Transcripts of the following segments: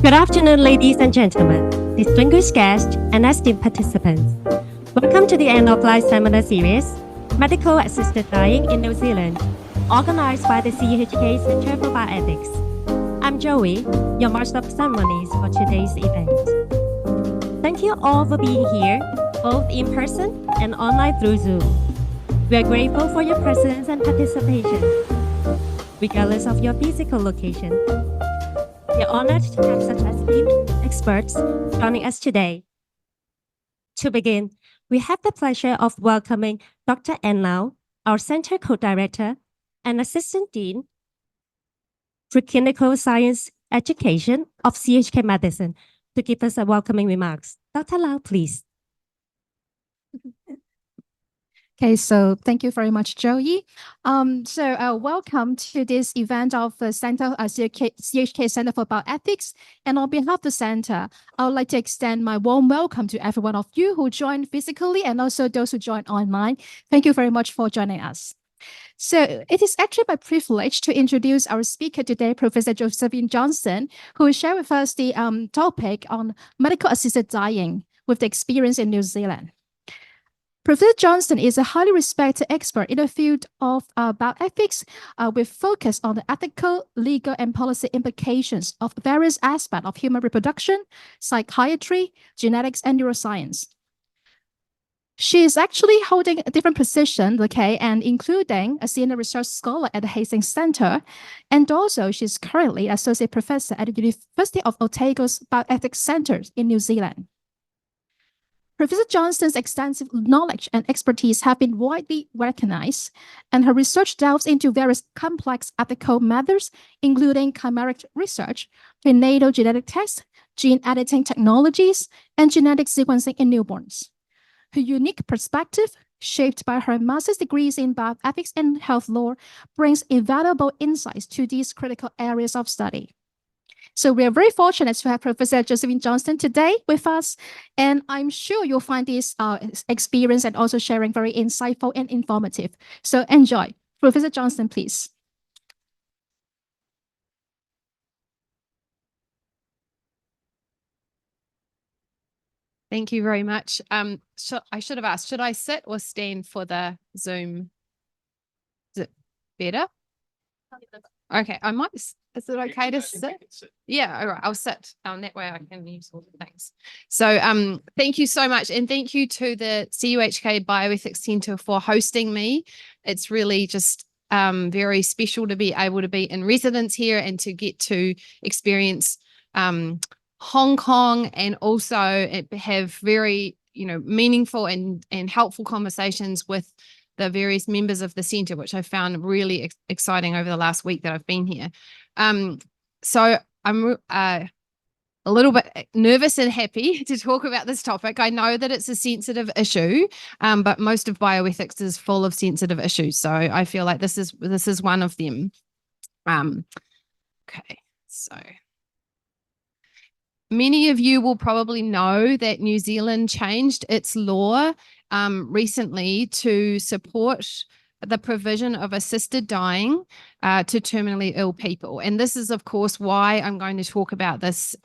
Good afternoon, ladies and gentlemen, distinguished guests, and esteemed participants. Welcome to the End of Life Seminar Series, Medical Assisted Dying in New Zealand, organized by the CUHK Centre for Bioethics. I'm Joey, your Master of Ceremonies for today's event. Thank you all for being here, both in person and online through Zoom. We are grateful for your presence and participation, regardless of your physical location. We are honored to have such esteemed experts joining us today. To begin, we have the pleasure of welcoming Dr. Ann Lau, our Center Co-Director and Assistant Dean for Clinical Science Education of CUHK Medicine, to give us a welcoming remarks. Dr. Lau, please. Okay, so thank you very much, Joey. Welcome to this event of the CUHK Center for Bioethics. And on behalf of the center, I would like to extend my warm welcome to every one of you who joined physically and also those who joined online. Thank you very much for joining us. So it is actually my privilege to introduce our speaker today, Professor Josephine Johnston, who will share with us the topic on medical assisted dying with the experience in New Zealand. Professor Johnston is a highly respected expert in the field of bioethics with focus on the ethical, legal, and policy implications of various aspects of human reproduction, psychiatry, genetics, and neuroscience. She is actually holding a different position, and including a senior research scholar at the Hastings Center, and also she's currently associate professor at the University of Otago's Bioethics Centre in New Zealand. Professor Johnston's extensive knowledge and expertise have been widely recognized, and her research delves into various complex ethical matters, including chimeric research, prenatal genetic tests, gene editing technologies, and genetic sequencing in newborns. Her unique perspective, shaped by her master's degrees in bioethics and health law, brings invaluable insights to these critical areas of study. So we are very fortunate to have Professor Josephine Johnston today with us, and I'm sure you'll find this experience and also sharing very insightful and informative. So enjoy. Professor Johnston, please. Thank you very much. I should have asked, should I sit or stand for the Zoom? Is it better? Okay, I might. Is it okay to sit? Yeah, all right, I'll sit. That way I can use all the things. So thank you so much. And thank you to the CUHK Bioethics Centre for hosting me. It's really just very special to be able to be in residence here and to get to experience Hong Kong, and also have very, meaningful and helpful conversations with the various members of the centre, which I found really exciting over the last week that I've been here. So I'm a little bit nervous and happy to talk about this topic. I know that it's a sensitive issue, but most of bioethics is full of sensitive issues. So I feel like this is one of them. Okay, so many of you will probably know that New Zealand changed its law recently to support the provision of assisted dying to terminally ill people. And this is, of course, why I'm going to talk about this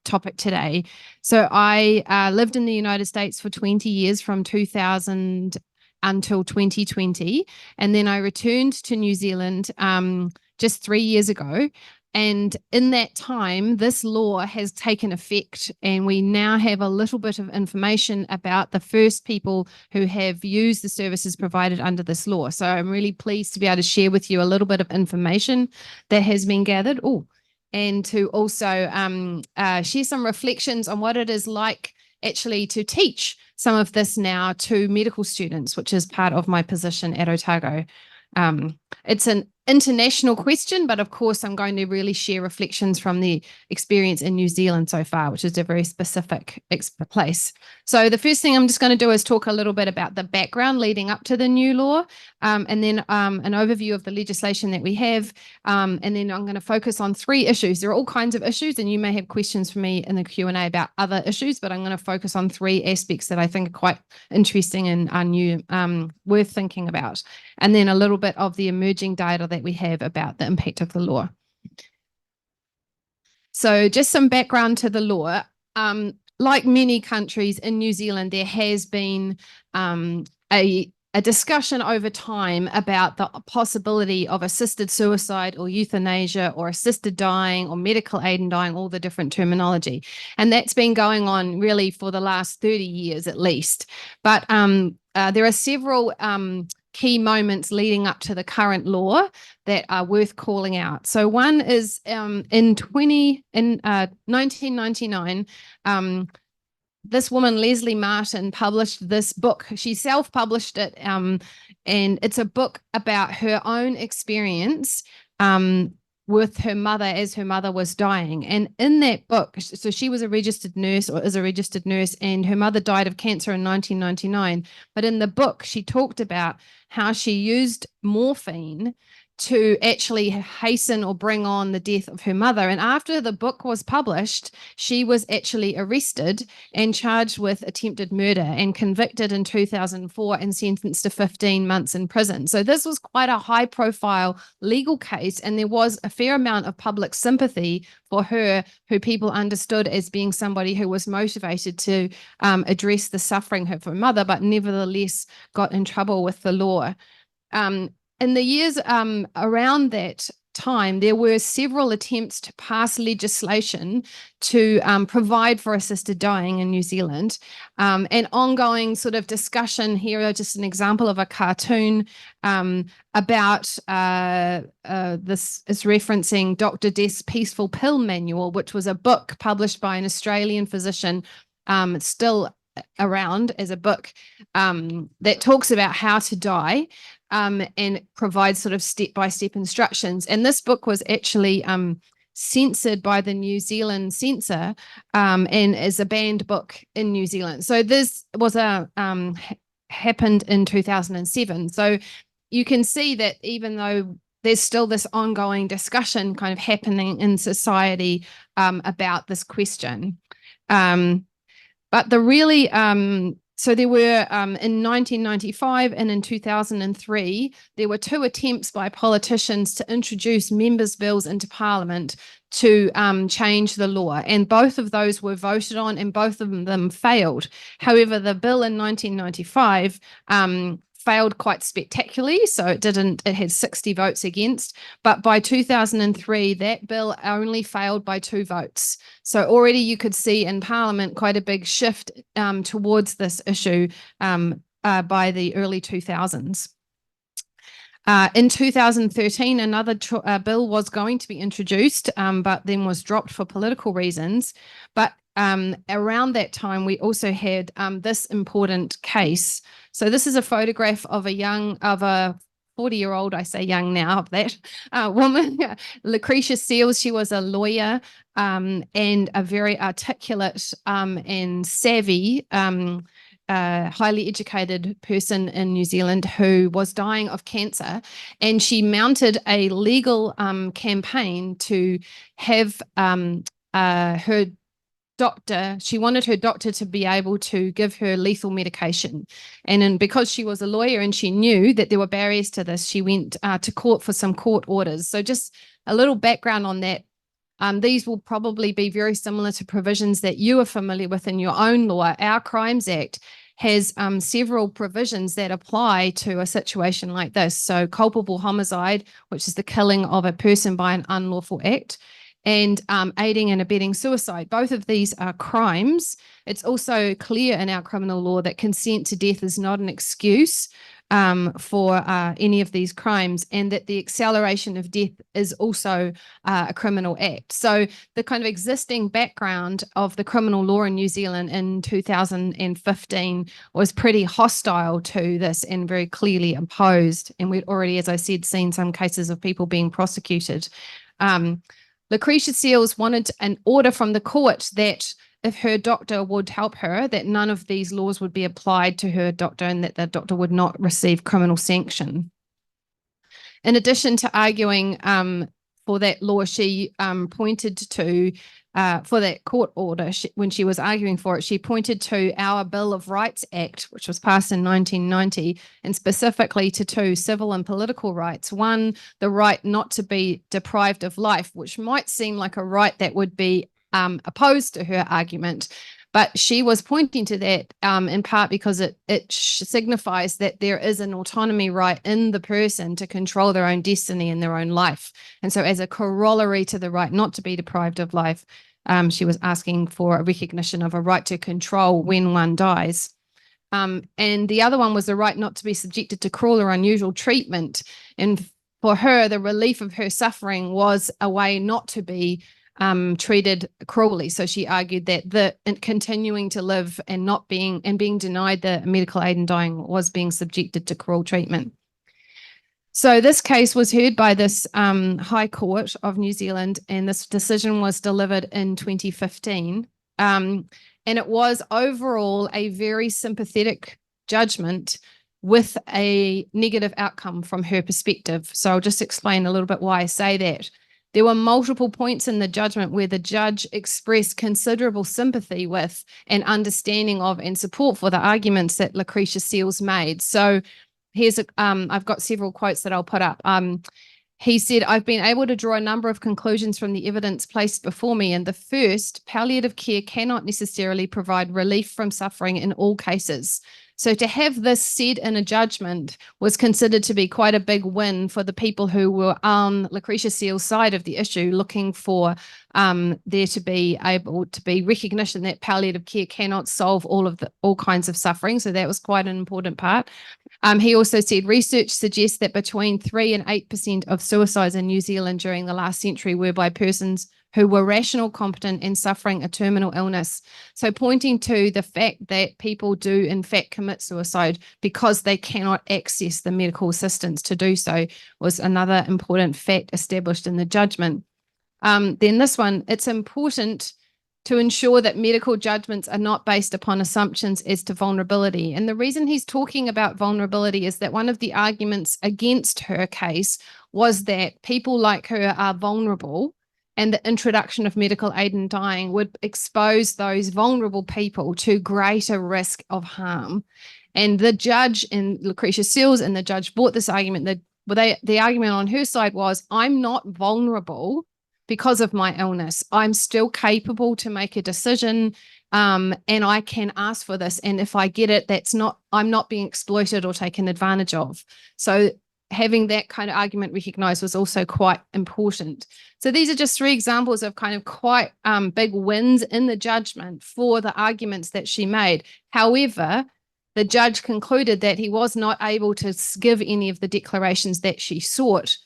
topic today. So I lived in the United States for 20 years, from 2000 until 2020. And then I returned to New Zealand just 3 years ago. And in that time, this law has taken effect, and we now have a little bit of information about the first people who have used the services provided under this law. So I'm really pleased to be able to share with you a little bit of information that has been gathered. And to also share some reflections on what it is like actually to teach some of this now to medical students, which is part of my position at Otago. It's an international question, but of course I'm going to really share reflections from the experience in New Zealand so far, which is a very specific place. So the first thing I'm just going to do is talk a little bit about the background leading up to the new law, and then an overview of the legislation that we have, and then I'm going to focus on 3 issues. There are all kinds of issues, and you may have questions for me in the Q&A about other issues, but I'm going to focus on 3 aspects that I think are quite interesting and are new, worth thinking about, and then a little bit of the emerging data that we have about the impact of the law. So just some background to the law. Like many countries in New Zealand, there has been a discussion over time about the possibility of assisted suicide or euthanasia or assisted dying or medical aid in dying, all the different terminology. And that's been going on really for the last 30 years at least. But there are several key moments leading up to the current law that are worth calling out. So one is in 1999, this woman, Leslie Martin, published this book. She self-published it, and it's a book about her own experience with her mother as her mother was dying. And in that book, so she was a registered nurse or is a registered nurse, and her mother died of cancer in 1999. But in the book, she talked about how she used morphine to actually hasten or bring on the death of her mother. And after the book was published, she was actually arrested and charged with attempted murder and convicted in 2004 and sentenced to 15 months in prison. So this was quite a high profile legal case, and there was a fair amount of public sympathy for her, who people understood as being somebody who was motivated to address the suffering of her mother, but nevertheless got in trouble with the law. In the years around that time, there were several attempts to pass legislation to provide for assisted dying in New Zealand, and ongoing sort of discussion. Here are just an example of a cartoon about this is referencing Dr. Death's Peaceful Pill Manual, which was a book published by an Australian physician. It's still around as a book that talks about how to die. And provides sort of step-by-step instructions. And this book was actually censored by the New Zealand censor and is a banned book in New Zealand. So this was happened in 2007. So you can see that even though there's still this ongoing discussion kind of happening in society about this question. But the really so there were, in 1995 and in 2003, there were two attempts by politicians to introduce members' bills into Parliament to change the law. And both of those were voted on and both of them failed. However, the bill in 1995 failed quite spectacularly. So it had 60 votes against, but by 2003, that bill only failed by 2 votes. So already you could see in Parliament quite a big shift towards this issue by the early 2000s. In 2013, another bill was going to be introduced, but then was dropped for political reasons. But around that time, we also had this important case. So this is a photograph of a 40-year-old, I say young now, of that woman, Lucretia Seales. She was a lawyer and a very articulate and savvy, highly educated person in New Zealand who was dying of cancer. And she mounted a legal campaign to have her doctor, she wanted her doctor to be able to give her lethal medication. And because she was a lawyer and she knew that there were barriers to this, she went to court for some court orders. So just a little background on that. These will probably be very similar to provisions that you are familiar with in your own law. Our Crimes Act has several provisions that apply to a situation like this. So culpable homicide, which is the killing of a person by an unlawful act, and aiding and abetting suicide. Both of these are crimes. It's also clear in our criminal law that consent to death is not an excuse for any of these crimes, and that the acceleration of death is also a criminal act. So the kind of existing background of the criminal law in New Zealand in 2015 was pretty hostile to this and very clearly opposed. And we'd already, as I said, seen some cases of people being prosecuted. Lucretia Seales wanted an order from the court that if her doctor would help her, that none of these laws would be applied to her doctor and that the doctor would not receive criminal sanction. In addition to arguing for that law she pointed to, for that court order, when she was arguing for it, she pointed to our Bill of Rights Act, which was passed in 1990, and specifically to two civil and political rights. One, the right not to be deprived of life, which might seem like a right that would be opposed to her argument. But she was pointing to that in part because it signifies that there is an autonomy right in the person to control their own destiny and their own life. And so as a corollary to the right not to be deprived of life, she was asking for a recognition of a right to control when one dies. And the other one was the right not to be subjected to cruel or unusual treatment. And for her, the relief of her suffering was a way not to be treated cruelly. So she argued that continuing to live and being denied the medical aid in dying was being subjected to cruel treatment. So this case was heard by this High Court of New Zealand, and this decision was delivered in 2015. And it was overall a very sympathetic judgment with a negative outcome from her perspective. So I'll just explain a little bit why I say that. There were multiple points in the judgment where the judge expressed considerable sympathy with and understanding of and support for the arguments that Lucretia Seales made. So here's I've got several quotes that I'll put up. He said, "I've been able to draw a number of conclusions from the evidence placed before me. And the first, palliative care cannot necessarily provide relief from suffering in all cases. So to have this said in a judgment was considered to be quite a big win for the people who were on Lucretia Seales' side of the issue, looking for there to be able to be recognition that palliative care cannot solve all kinds of suffering." So that was quite an important part. He also said research suggests that between 3 and 8% of suicides in New Zealand during the last century were by persons who were rational, competent, and suffering a terminal illness. So pointing to the fact that people do in fact commit suicide because they cannot access the medical assistance to do so was another important fact established in the judgment. Then this one, it's important to ensure that medical judgments are not based upon assumptions as to vulnerability. And the reason he's talking about vulnerability is that one of the arguments against her case was that people like her are vulnerable, and the introduction of medical aid in dying would expose those vulnerable people to greater risk of harm. And the judge in Lucretia Seales and the judge brought this argument that the argument on her side was, I'm not vulnerable because of my illness. I'm still capable to make a decision, and I can ask for this. And if I get it, I'm not being exploited or taken advantage of. So having that kind of argument recognized was also quite important. So these are just 3 examples of kind of quite big wins in the judgment for the arguments that she made. However, the judge concluded that he was not able to give any of the declarations that she sought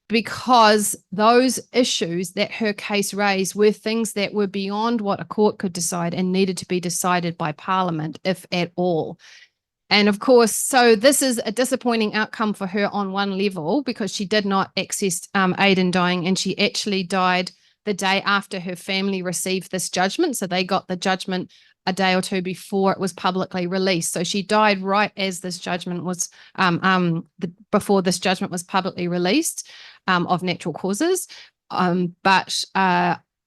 because those issues that her case raised were things that were beyond what a court could decide and needed to be decided by Parliament, if at all. And of course, so this is a disappointing outcome for her on one level because she did not access aid in dying, and she actually died the day after her family received this judgment. So they got the judgment a day or two before it was publicly released. So she died right as this judgment was, before this judgment was publicly released of natural causes. But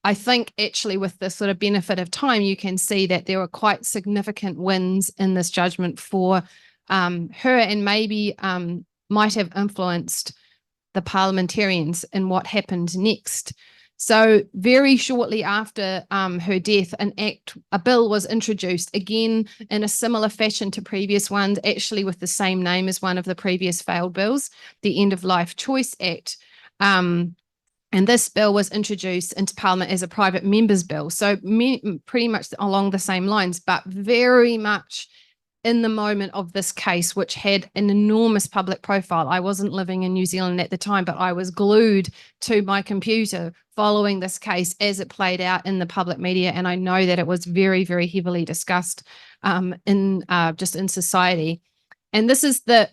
I think actually with the sort of benefit of time, you can see that there were quite significant wins in this judgment for her, and maybe might have influenced the parliamentarians in what happened next. So very shortly after her death, a bill was introduced, again in a similar fashion to previous ones, actually with the same name as one of the previous failed bills, the End of Life Choice Act. And this bill was introduced into Parliament as a private member's bill. So pretty much along the same lines, but very much in the moment of this case, which had an enormous public profile. I wasn't living in New Zealand at the time, but I was glued to my computer following this case as it played out in the public media. And I know that it was very, very heavily discussed in society. And this is the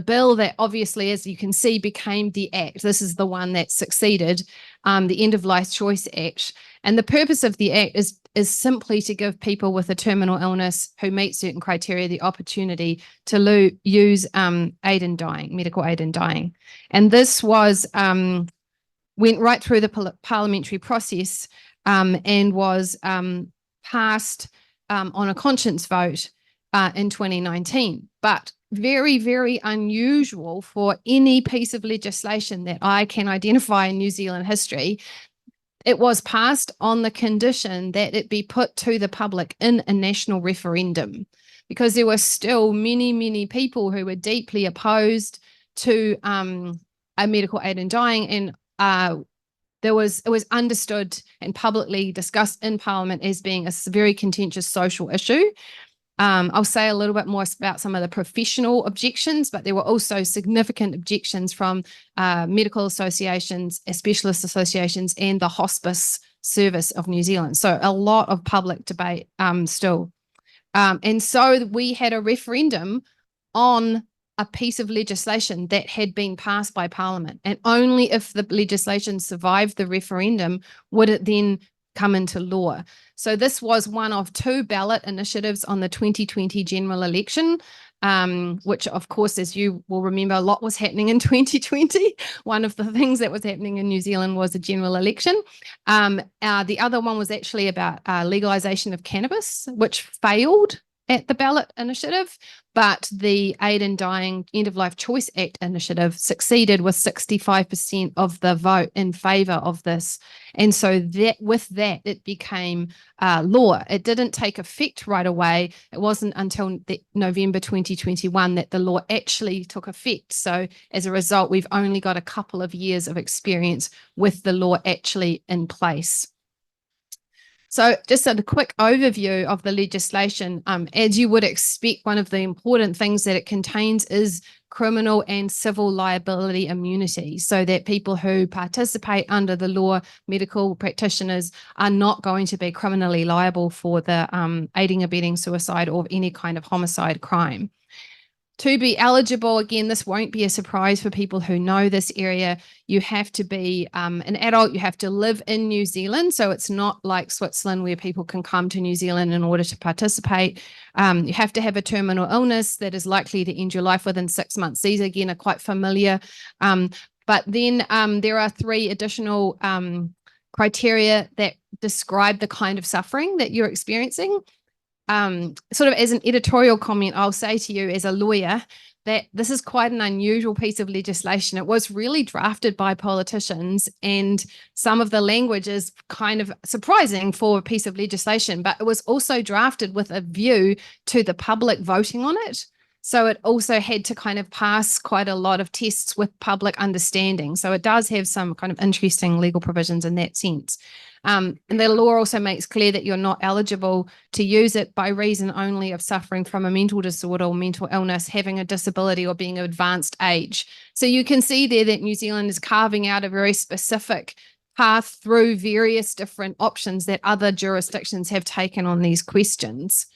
bill that obviously, as you can see, became the Act. This is the one that succeeded, the End of Life Choice Act. And the purpose of the Act is simply to give people with a terminal illness who meet certain criteria the opportunity to use aid in dying, medical aid in dying. And this was went right through the parliamentary process and was passed on a conscience vote in 2019. But very, very unusual for any piece of legislation that I can identify in New Zealand history. It was passed on the condition that it be put to the public in a national referendum, because there were still many, many people who were deeply opposed to a medical aid in dying, and it was understood and publicly discussed in Parliament as being a very contentious social issue. I'll say a little bit more about some of the professional objections, but there were also significant objections from medical associations, specialist associations, and the Hospice Service of New Zealand. So a lot of public debate still. And so we had a referendum on a piece of legislation that had been passed by Parliament. And only if the legislation survived the referendum would it then come into law. So this was one of 2 ballot initiatives on the 2020 general election, which of course, as you will remember, a lot was happening in 2020. One of the things that was happening in New Zealand was a general election. The other one was actually about legalization of cannabis, which failed at the ballot initiative, but the Aid in Dying End of Life Choice Act initiative succeeded with 65% of the vote in favour of this. And so that with that, it became law. It didn't take effect right away. It wasn't until November 2021 that the law actually took effect. So as a result, we've only got a couple of years of experience with the law actually in place. So just a quick overview of the legislation. As you would expect, one of the important things that it contains is criminal and civil liability immunity, so that people who participate under the law, medical practitioners, are not going to be criminally liable for the aiding, abetting suicide or any kind of homicide crime. To be eligible, again, this won't be a surprise for people who know this area. You have to be an adult. You have to live in New Zealand. So it's not like Switzerland where people can come to New Zealand in order to participate. You have to have a terminal illness that is likely to end your life within 6 months. These, again, are quite familiar. But then there are 3 additional criteria that describe the kind of suffering that you're experiencing. Sort of as an editorial comment, I'll say to you as a lawyer that this is quite an unusual piece of legislation. It was really drafted by politicians, and some of the language is kind of surprising for a piece of legislation, but it was also drafted with a view to the public voting on it. So it also had to kind of pass quite a lot of tests with public understanding. So it does have some kind of interesting legal provisions in that sense. And the law also makes clear that you're not eligible to use it by reason only of suffering from a mental disorder or mental illness, having a disability, or being of advanced age. So you can see there that New Zealand is carving out a very specific path through various different options that other jurisdictions have taken on these questions.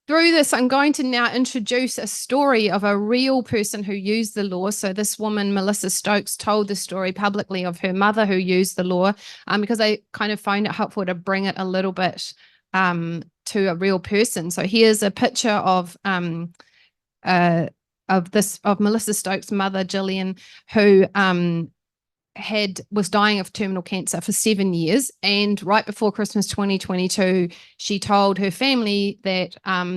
Through this, I'm going to now introduce a story of a real person who used the law. So this woman, Melissa Stokes, told the story publicly of her mother who used the law, because I kind of find it helpful to bring it a little bit to a real person. So here's a picture of Melissa Stokes' mother, Gillian, who was dying of terminal cancer for 7 years, and right before Christmas 2022 she told her family that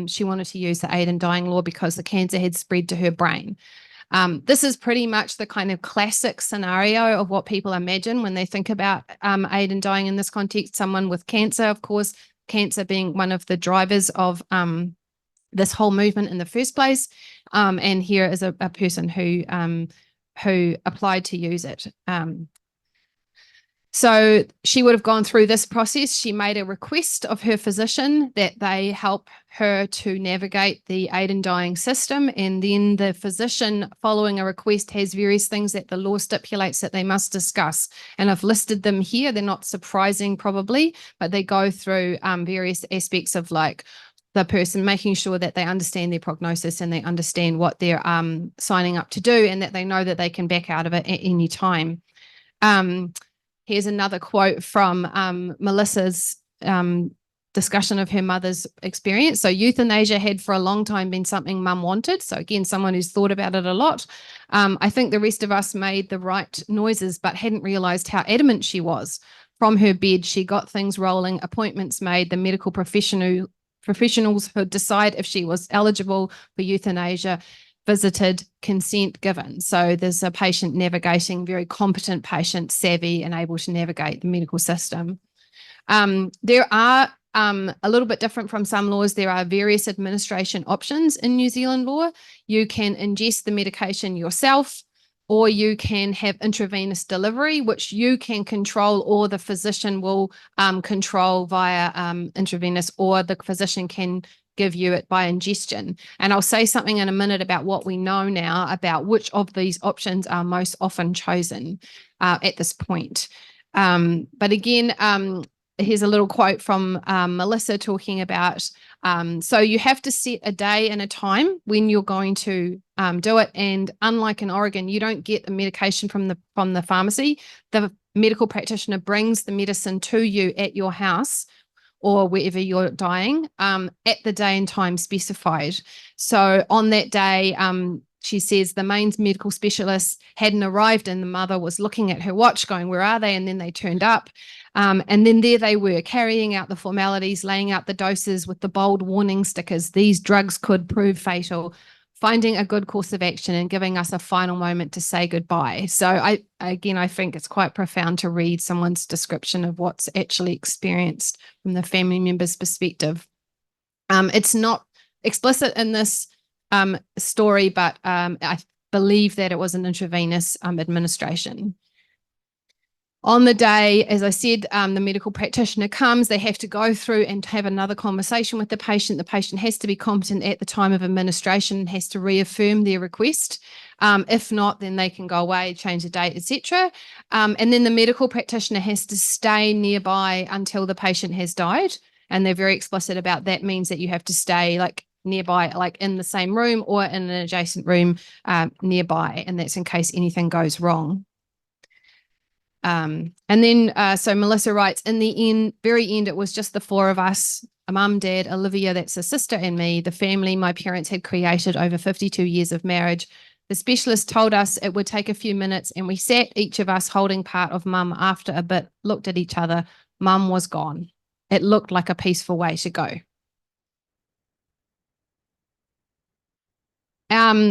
she wanted to use the Aid in Dying law because the cancer had spread to her brain. This is pretty much the kind of classic scenario of what people imagine when they think about Aid in Dying in this context. Someone with cancer, of course, cancer being one of the drivers of this whole movement in the first place, and here is a person who applied to use it. So she would have gone through this process. She made a request of her physician that they help her to navigate the Aid in Dying system, and then the physician, following a request, has various things that the law stipulates that they must discuss, and I've listed them here. They're not surprising probably, but they go through various aspects of like the person making sure that they understand their prognosis and they understand what they're signing up to do, and that they know that they can back out of it at any time. Here's another quote from Melissa's discussion of her mother's experience. So euthanasia had for a long time been something mum wanted. So again, someone who's thought about it a lot. I think the rest of us made the right noises, but hadn't realized how adamant she was. From her bed, she got things rolling, appointments made, the medical professionals who decide if she was eligible for euthanasia visited, consent given. So there's a patient navigating, very competent patient, savvy and able to navigate the medical system. There are a little bit different from some laws. There are various administration options in New Zealand law. You can ingest the medication yourself, or you can have intravenous delivery, which you can control, or the physician will control via intravenous, or the physician can give you it by ingestion. And I'll say something in a minute about what we know now about which of these options are most often chosen at this point. But again, here's a little quote from Melissa talking about, so you have to set a day and a time when you're going to do it. And unlike in Oregon, you don't get the medication from the pharmacy. The medical practitioner brings the medicine to you at your house or wherever you're dying at the day and time specified. So on that day, she says the main medical specialist hadn't arrived and the mother was looking at her watch going, where are they? And then they turned up. And then there they were carrying out the formalities, laying out the doses with the bold warning stickers. These drugs could prove fatal, finding a good course of action and giving us a final moment to say goodbye. So I think it's quite profound to read someone's description of what's actually experienced from the family member's perspective. It's not explicit in this story, but I believe that it was an intravenous administration. On the day, as I said, the medical practitioner comes, they have to go through and have another conversation with the patient. The patient has to be competent at the time of administration, has to reaffirm their request. If not, then they can go away, change the date, etc. And then the medical practitioner has to stay nearby until the patient has died. And they're very explicit about that. Means that you have to stay like nearby, like in the same room or in an adjacent room nearby. And that's in case anything goes wrong. And then, so Melissa writes, in the very end, it was just the four of us, a mum, dad, Olivia, that's a sister, and me, the family my parents had created over 52 years of marriage. The specialist told us it would take a few minutes, and we sat, each of us holding part of mum. After a bit, looked at each other. Mum was gone. It looked like a peaceful way to go.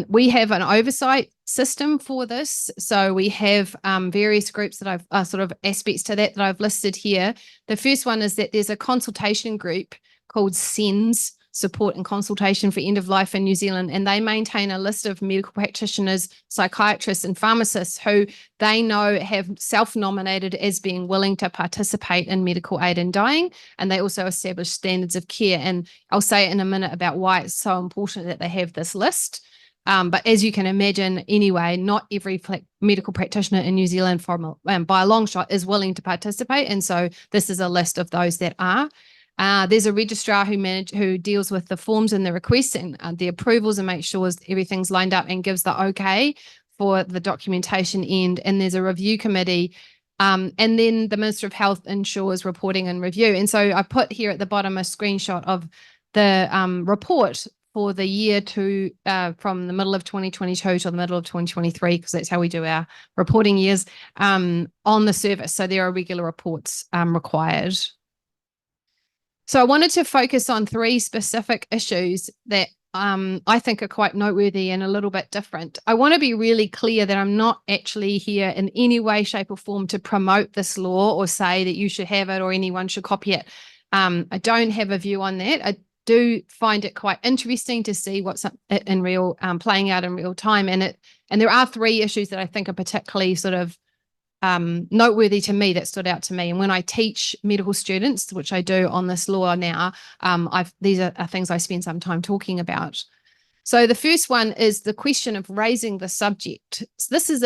We have an oversight system for this. So we have various groups that I've sort of aspects to that I've listed here. The first one is that there's a consultation group called SENS, Support and Consultation for End of Life in New Zealand, and they maintain a list of medical practitioners, psychiatrists and pharmacists who they know have self-nominated as being willing to participate in medical aid in dying, and they also establish standards of care. And I'll say in a minute about why it's so important that they have this list. But as you can imagine, anyway, not every medical practitioner in New Zealand by a long shot is willing to participate. And so this is a list of those that are. There's a registrar who deals with the forms and the requests and the approvals and makes sure everything's lined up and gives the okay for the documentation end. And there's a review committee. And then the Minister of Health ensures reporting and review. And so I put here at the bottom a screenshot of the report for the year from the middle of 2022 to the middle of 2023, because that's how we do our reporting years on the service. So there are regular reports required. So I wanted to focus on three specific issues that I think are quite noteworthy and a little bit different. I want to be really clear that I'm not actually here in any way, shape or form to promote this law or say that you should have it or anyone should copy it. I don't have a view on that. I do find it quite interesting to see what's in real playing out in real time. And there are three issues that I think are particularly sort of noteworthy to me that stood out to me. And when I teach medical students, which I do on this law now, these are things I spend some time talking about. So the first one is the question of raising the subject. So this is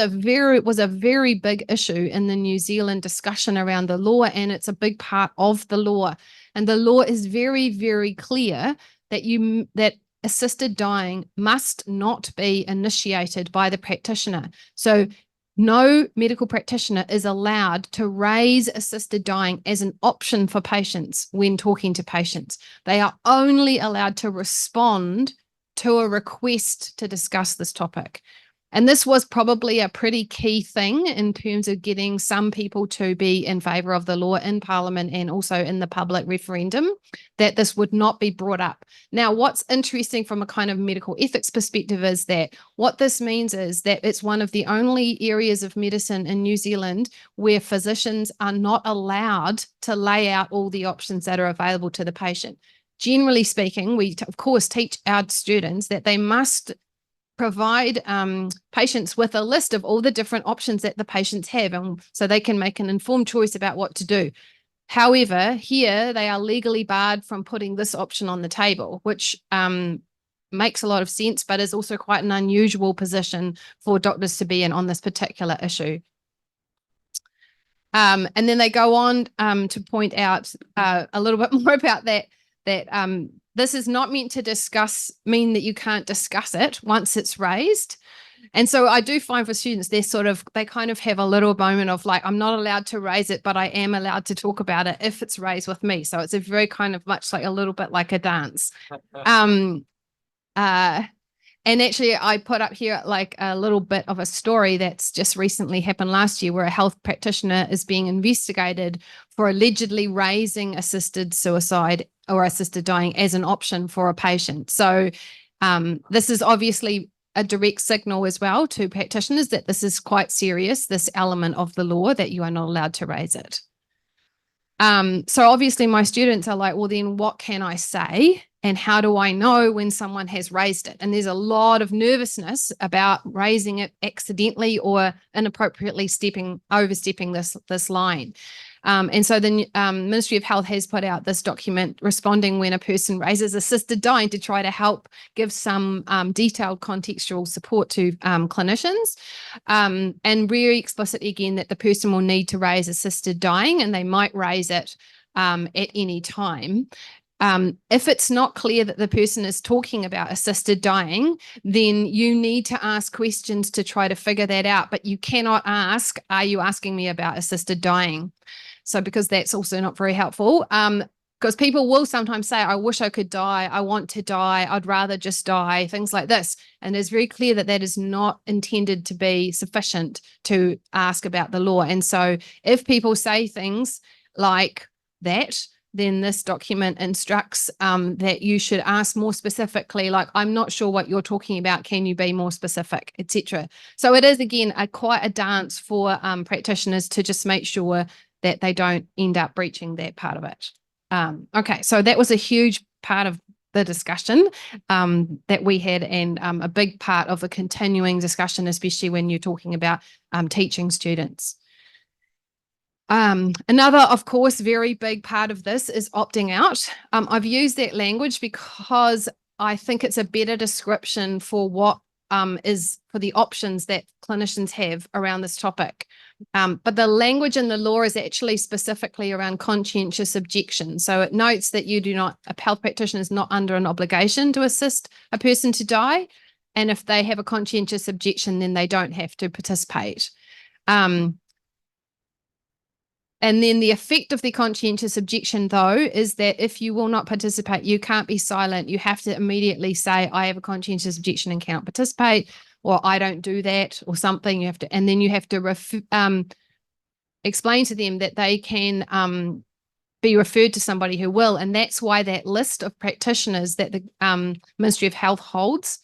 was a very big issue in the New Zealand discussion around the law, and it's a big part of the law. And the law is very, very clear that assisted dying must not be initiated by the practitioner. So no medical practitioner is allowed to raise assisted dying as an option for patients when talking to patients. They are only allowed to respond to a request to discuss this topic. And this was probably a pretty key thing in terms of getting some people to be in favour of the law in Parliament and also in the public referendum, that this would not be brought up. Now, what's interesting from a kind of medical ethics perspective is that what this means is that it's one of the only areas of medicine in New Zealand where physicians are not allowed to lay out all the options that are available to the patient. Generally speaking, we of course teach our students that they must provide patients with a list of all the different options that the patients have, and so they can make an informed choice about what to do. However, here they are legally barred from putting this option on the table, which makes a lot of sense, but is also quite an unusual position for doctors to be in on this particular issue. And then they go on to point out a little bit more about that this is not meant to mean that you can't discuss it once it's raised. And so I do find for students, they kind of have a little moment of like, I'm not allowed to raise it, but I am allowed to talk about it if it's raised with me. So it's a very kind of much like a little bit like a dance. And actually, I put up here like a little bit of a story that's just recently happened last year where a health practitioner is being investigated for allegedly raising assisted suicide or assisted dying as an option for a patient. So this is obviously a direct signal as well to practitioners that this is quite serious, this element of the law, that you are not allowed to raise it. So obviously my students are like, well, then what can I say? And how do I know when someone has raised it? And there's a lot of nervousness about raising it accidentally or inappropriately overstepping this line. And so the Ministry of Health has put out this document responding when a person raises assisted dying to try to help give some detailed contextual support to clinicians, and very explicit again that the person will need to raise assisted dying and they might raise it at any time. If it's not clear that the person is talking about assisted dying, then you need to ask questions to try to figure that out. But you cannot ask, are you asking me about assisted dying? So because that's also not very helpful. Because people will sometimes say, I wish I could die. I want to die. I'd rather just die, things like this. And it's very clear that that is not intended to be sufficient to ask about the law. And so if people say things like that, then this document instructs that you should ask more specifically, like, I'm not sure what you're talking about. Can you be more specific, etc. So it is, again, quite a dance for practitioners to just make sure that they don't end up breaching that part of it. Okay, so that was a huge part of the discussion that we had, and a big part of the continuing discussion, especially when you're talking about teaching students. Another, of course, very big part of this is opting out. I've used that language because I think it's a better description for what is for the options that clinicians have around this topic. But the language in the law is actually specifically around conscientious objection. So it notes that a health practitioner is not under an obligation to assist a person to die. And if they have a conscientious objection, then they don't have to participate. And then the effect of the conscientious objection, though, is that if you will not participate, you can't be silent. You have to immediately say, I have a conscientious objection and cannot participate, or I don't do that, or something. And then you have to explain to them that they can be referred to somebody who will. And that's why that list of practitioners that the Ministry of Health holds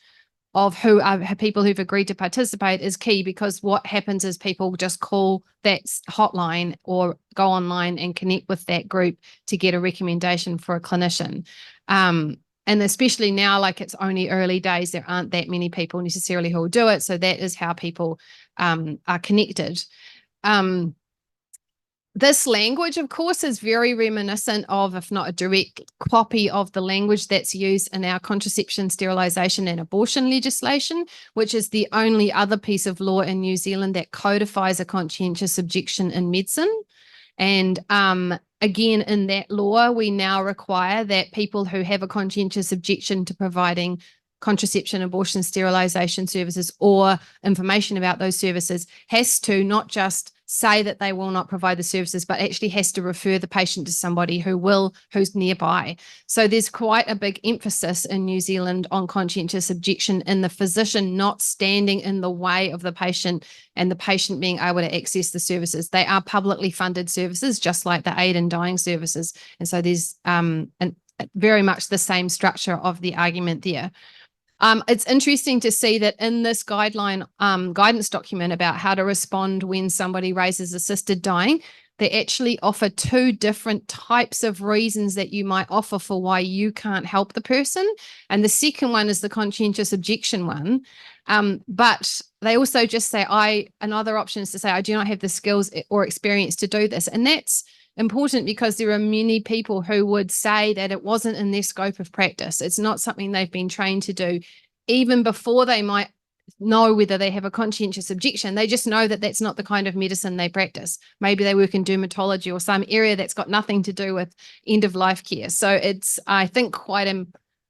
of who are people who've agreed to participate is key, because what happens is people just call that hotline or go online and connect with that group to get a recommendation for a clinician. And especially now, like, it's only early days, there aren't that many people necessarily who will do it. So that is how people are connected. This language, of course, is very reminiscent of, if not a direct copy of, the language that's used in our contraception, sterilisation and abortion legislation, which is the only other piece of law in New Zealand that codifies a conscientious objection in medicine. And again, in that law, we now require that people who have a conscientious objection to providing contraception, abortion, sterilization services or information about those services has to not just say that they will not provide the services, but actually has to refer the patient to somebody who's nearby. So there's quite a big emphasis in New Zealand on conscientious objection in the physician not standing in the way of the patient and the patient being able to access the services. They are publicly funded services, just like the aid in dying services. And so there's very much the same structure of the argument there. It's interesting to see that in this guideline guidance document about how to respond when somebody raises assisted dying, they actually offer two different types of reasons that you might offer for why you can't help the person. And the second one is the conscientious objection one. But they also just say, another option is to say, I do not have the skills or experience to do this. And that's important because there are many people who would say that it wasn't in their scope of practice. It's not something they've been trained to do. Even before they might know whether they have a conscientious objection, they just know that that's not the kind of medicine they practice. Maybe they work in dermatology or some area that's got nothing to do with end-of-life care. So it's, I think, quite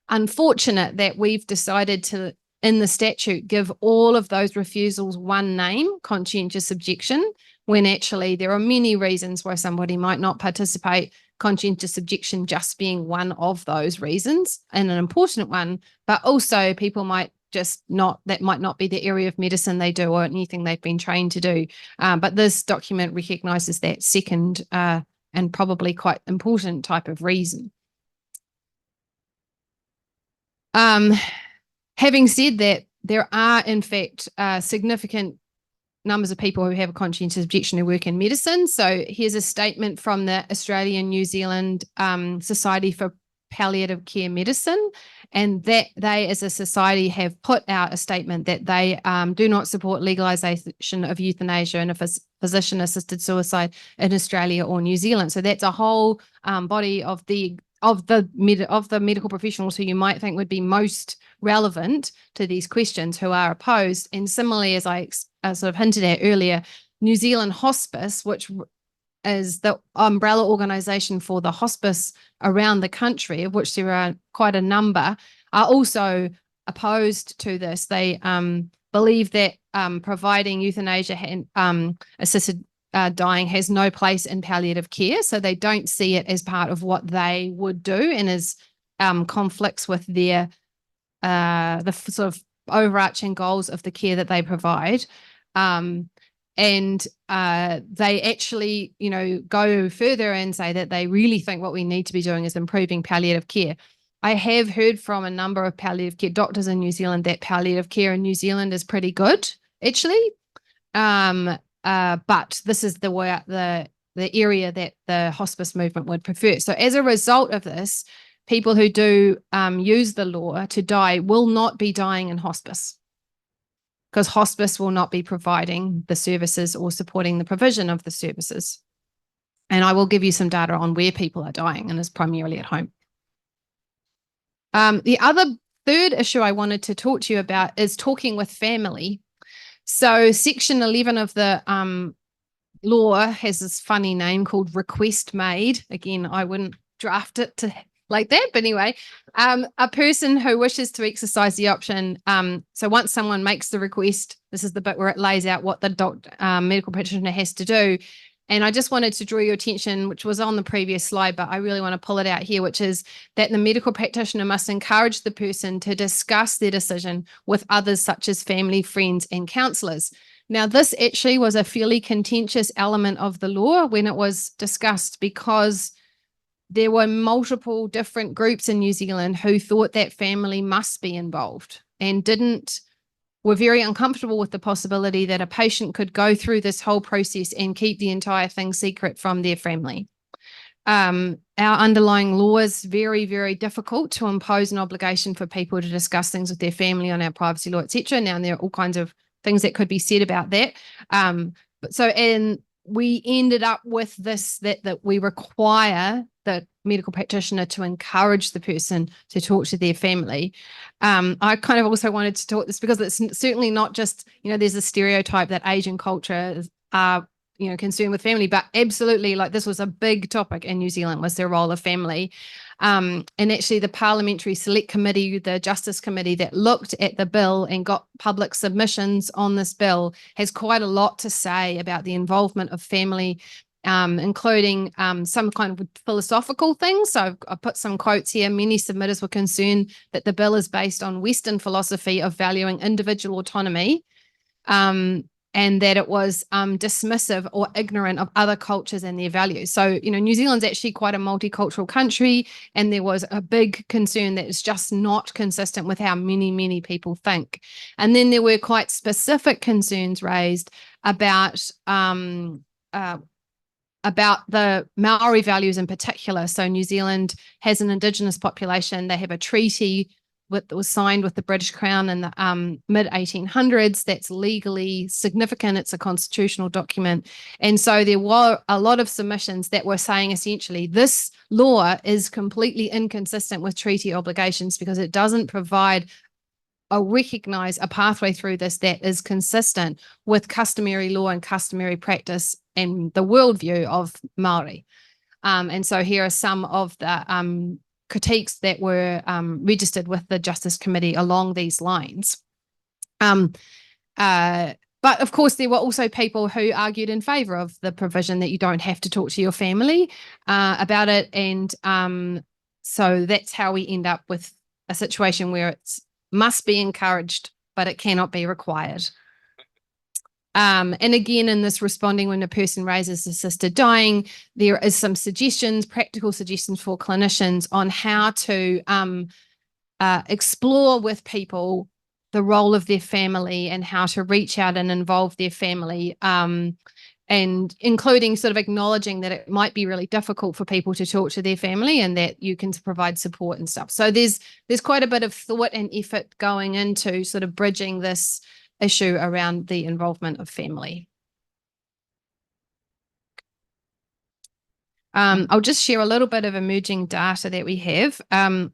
unfortunate that we've decided to, in the statute, give all of those refusals one name, conscientious objection, when actually there are many reasons why somebody might not participate, conscientious objection just being one of those reasons and an important one, but also people might just not, that might not be the area of medicine they do or anything they've been trained to do. But this document recognises that second and probably quite important type of reason. Having said that, there are in fact significant numbers of people who have a conscientious objection who work in medicine. So here's a statement from the Australian New Zealand Society for Palliative Care Medicine, and that they as a society have put out a statement that they do not support legalisation of euthanasia and physician-assisted suicide in Australia or New Zealand. So that's a whole body of the medical professionals who you might think would be most relevant to these questions who are opposed. And similarly, as I sort of hinted at earlier, New Zealand Hospice, which is the umbrella organisation for the hospice around the country, of which there are quite a number, are also opposed to this. They believe that providing euthanasia and assisted dying has no place in palliative care, so they don't see it as part of what they would do and is conflicts with their the sort of overarching goals of the care that they provide. And they actually, go further and say that they really think what we need to be doing is improving palliative care. I have heard from a number of palliative care doctors in New Zealand that palliative care in New Zealand is pretty good, actually. But this is the area that the hospice movement would prefer. So as a result of this, people who do use the law to die will not be dying in hospice, because hospice will not be providing the services or supporting the provision of the services. And I will give you some data on where people are dying, and it's primarily at home. The third issue I wanted to talk to you about is talking with family. So Section 11 of the law has this funny name called request made. Again, I wouldn't draft it to like that, but anyway, a person who wishes to exercise the option. So once someone makes the request, this is the bit where it lays out what the medical practitioner has to do. And I just wanted to draw your attention, which was on the previous slide, but I really want to pull it out here, which is that the medical practitioner must encourage the person to discuss their decision with others, such as family, friends, and counsellors. Now, this actually was a fairly contentious element of the law when it was discussed, because there were multiple different groups in New Zealand who thought that family must be involved and were very uncomfortable with the possibility that a patient could go through this whole process and keep the entire thing secret from their family. Our underlying law is very, very difficult to impose an obligation for people to discuss things with their family on our privacy law, etc. Now, there are all kinds of things that could be said about that. And we ended up with this, that we require the medical practitioner to encourage the person to talk to their family. I kind of also wanted to talk this because it's certainly not just, there's a stereotype that Asian culture are, concerned with family, but absolutely, like, this was a big topic in New Zealand, was their role of family. And actually the Parliamentary Select Committee, the Justice Committee that looked at the bill and got public submissions on this bill has quite a lot to say about the involvement of family, including some kind of philosophical things. So I've put some quotes here. Many submitters were concerned that the bill is based on Western philosophy of valuing individual autonomy, and that it was dismissive or ignorant of other cultures and their values. So, New Zealand's actually quite a multicultural country, and there was a big concern that it's just not consistent with how many, many people think. And then there were quite specific concerns raised about the Maori values in particular. So New Zealand has an Indigenous population. They have a treaty that was signed with the British Crown in the mid-1800s that's legally significant. It's a constitutional document. And so there were a lot of submissions that were saying essentially this law is completely inconsistent with treaty obligations because it doesn't provide recognize a pathway through this that is consistent with customary law and customary practice and the worldview of Maori. And so here are some of the critiques that were registered with the Justice Committee along these lines. But of course, there were also people who argued in favour of the provision that you don't have to talk to your family about it. And so that's how we end up with a situation where it's must be encouraged, but it cannot be required. And again, in this responding when a person raises assisted dying, there is some suggestions, practical suggestions for clinicians on how to explore with people the role of their family and how to reach out and involve their family, and including sort of acknowledging that it might be really difficult for people to talk to their family and that you can provide support and stuff. So there's quite a bit of thought and effort going into sort of bridging this issue around the involvement of family. I'll just share a little bit of emerging data that we have.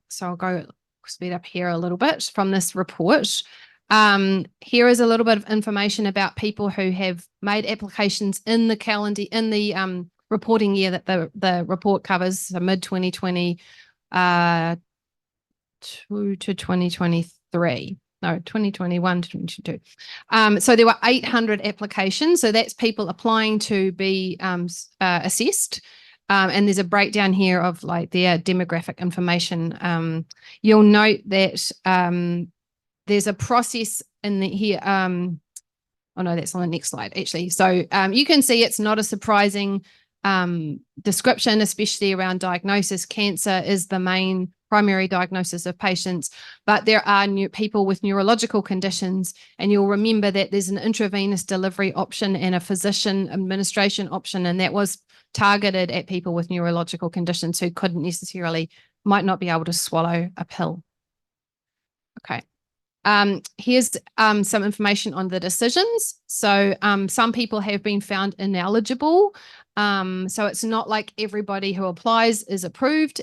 So I'll go speed up here a little bit from this report. Here is a little bit of information about people who have made applications in the calendar, in the reporting year that the report covers, so mid-2020 to 2023. No, 2021 to 2022. So there were 800 applications. So that's people applying to be assessed. And there's a breakdown here of like their demographic information. You'll note that there's a process in here. Oh no, that's on the next slide actually. So you can see it's not a surprising description, especially around diagnosis. Cancer is the main primary diagnosis of patients, but there are people with neurological conditions, and you'll remember that there's an intravenous delivery option and a physician administration option, and that was targeted at people with neurological conditions who might not be able to swallow a pill. Okay. Here's some information on the decisions. So some people have been found ineligible. So it's not like everybody who applies is approved.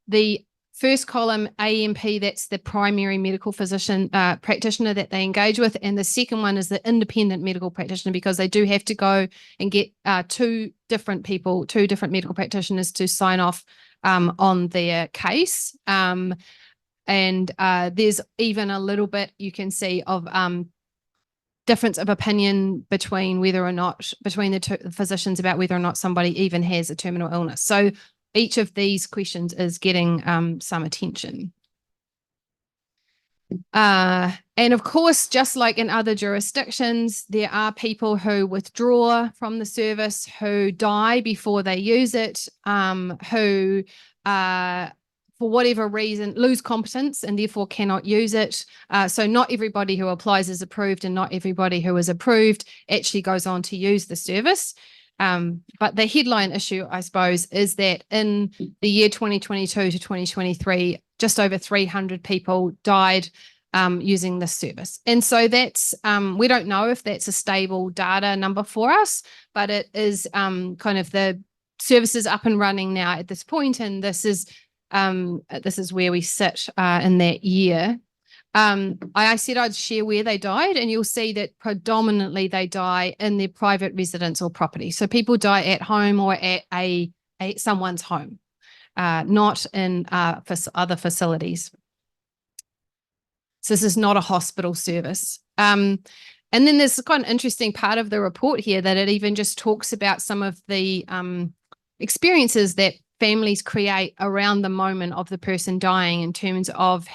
The first column, AMP, that's the primary medical physician practitioner that they engage with. And the second one is the independent medical practitioner, because they do have to go and get two different medical practitioners to sign off on their case. And there's even a little bit you can see of difference of opinion between the two physicians about whether or not somebody even has a terminal illness. So each of these questions is getting some attention. And of course, just like in other jurisdictions, there are people who withdraw from the service, who die before they use it, who for whatever reason lose competence and therefore cannot use it. So not everybody who applies is approved, and not everybody who is approved actually goes on to use the service. But the headline issue, I suppose, is that in the year 2022 to 2023, just over 300 people died using this service. And so that's, we don't know if that's a stable data number for us, but it is kind of the service is up and running now at this point, and this is where we sit in that year. I said I'd share where they died, and you'll see that predominantly they die in their private residence or property. So people die at home or at someone's home. not in other facilities. So this is not a hospital service. And then there's quite an interesting part of the report here that it even just talks about some of the experiences that families create around the moment of the person dying in terms of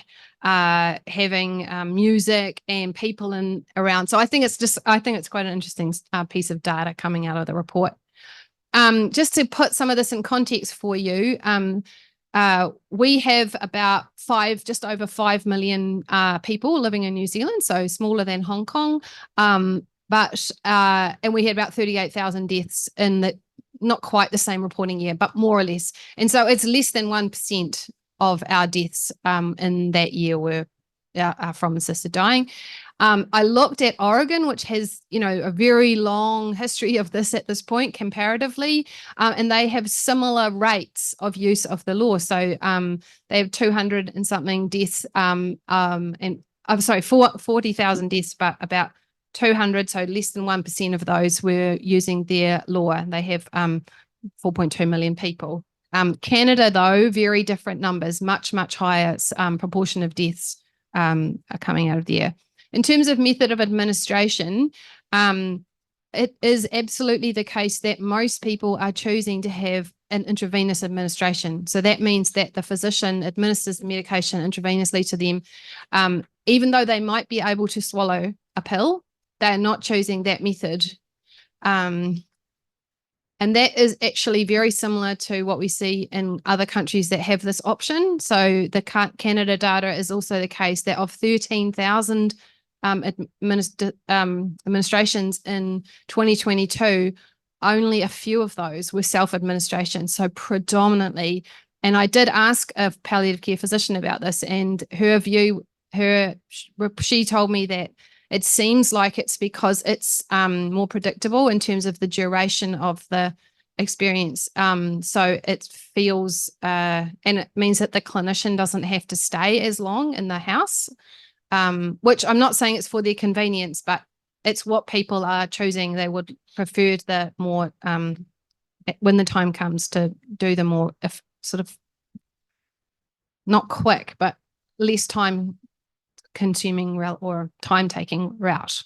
having music and people around. So I think it's quite an interesting piece of data coming out of the report. Just to put some of this in context for you, we have about just over 5 million people living in New Zealand, so smaller than Hong Kong. And we had about 38,000 deaths in the not quite the same reporting year, but more or less. And so it's less than 1% of our deaths in that year were from assisted dying. I looked at Oregon, which has, a very long history of this at this point comparatively, and they have similar rates of use of the law. So they have 200 and something deaths, and I'm sorry, 40,000 deaths, but about 200, so less than 1% of those were using their law. They have 4.2 million people. Canada, though, very different numbers, much, much higher proportion of deaths are coming out of there. In terms of method of administration, it is absolutely the case that most people are choosing to have an intravenous administration. So that means that the physician administers the medication intravenously to them. Even though they might be able to swallow a pill, they're not choosing that method. And that is actually very similar to what we see in other countries that have this option. So the Canada data is also the case that of 13,000 administrations in 2022, only a few of those were self-administration. So predominantly, and I did ask a palliative care physician about this, and she told me that it seems like it's because it's more predictable in terms of the duration of the experience. So it feels, and it means that the clinician doesn't have to stay as long in the house, which I'm not saying it's for their convenience, but it's what people are choosing. They would prefer the more, when the time comes to do the more sort of not quick, but less time consuming or time-taking route.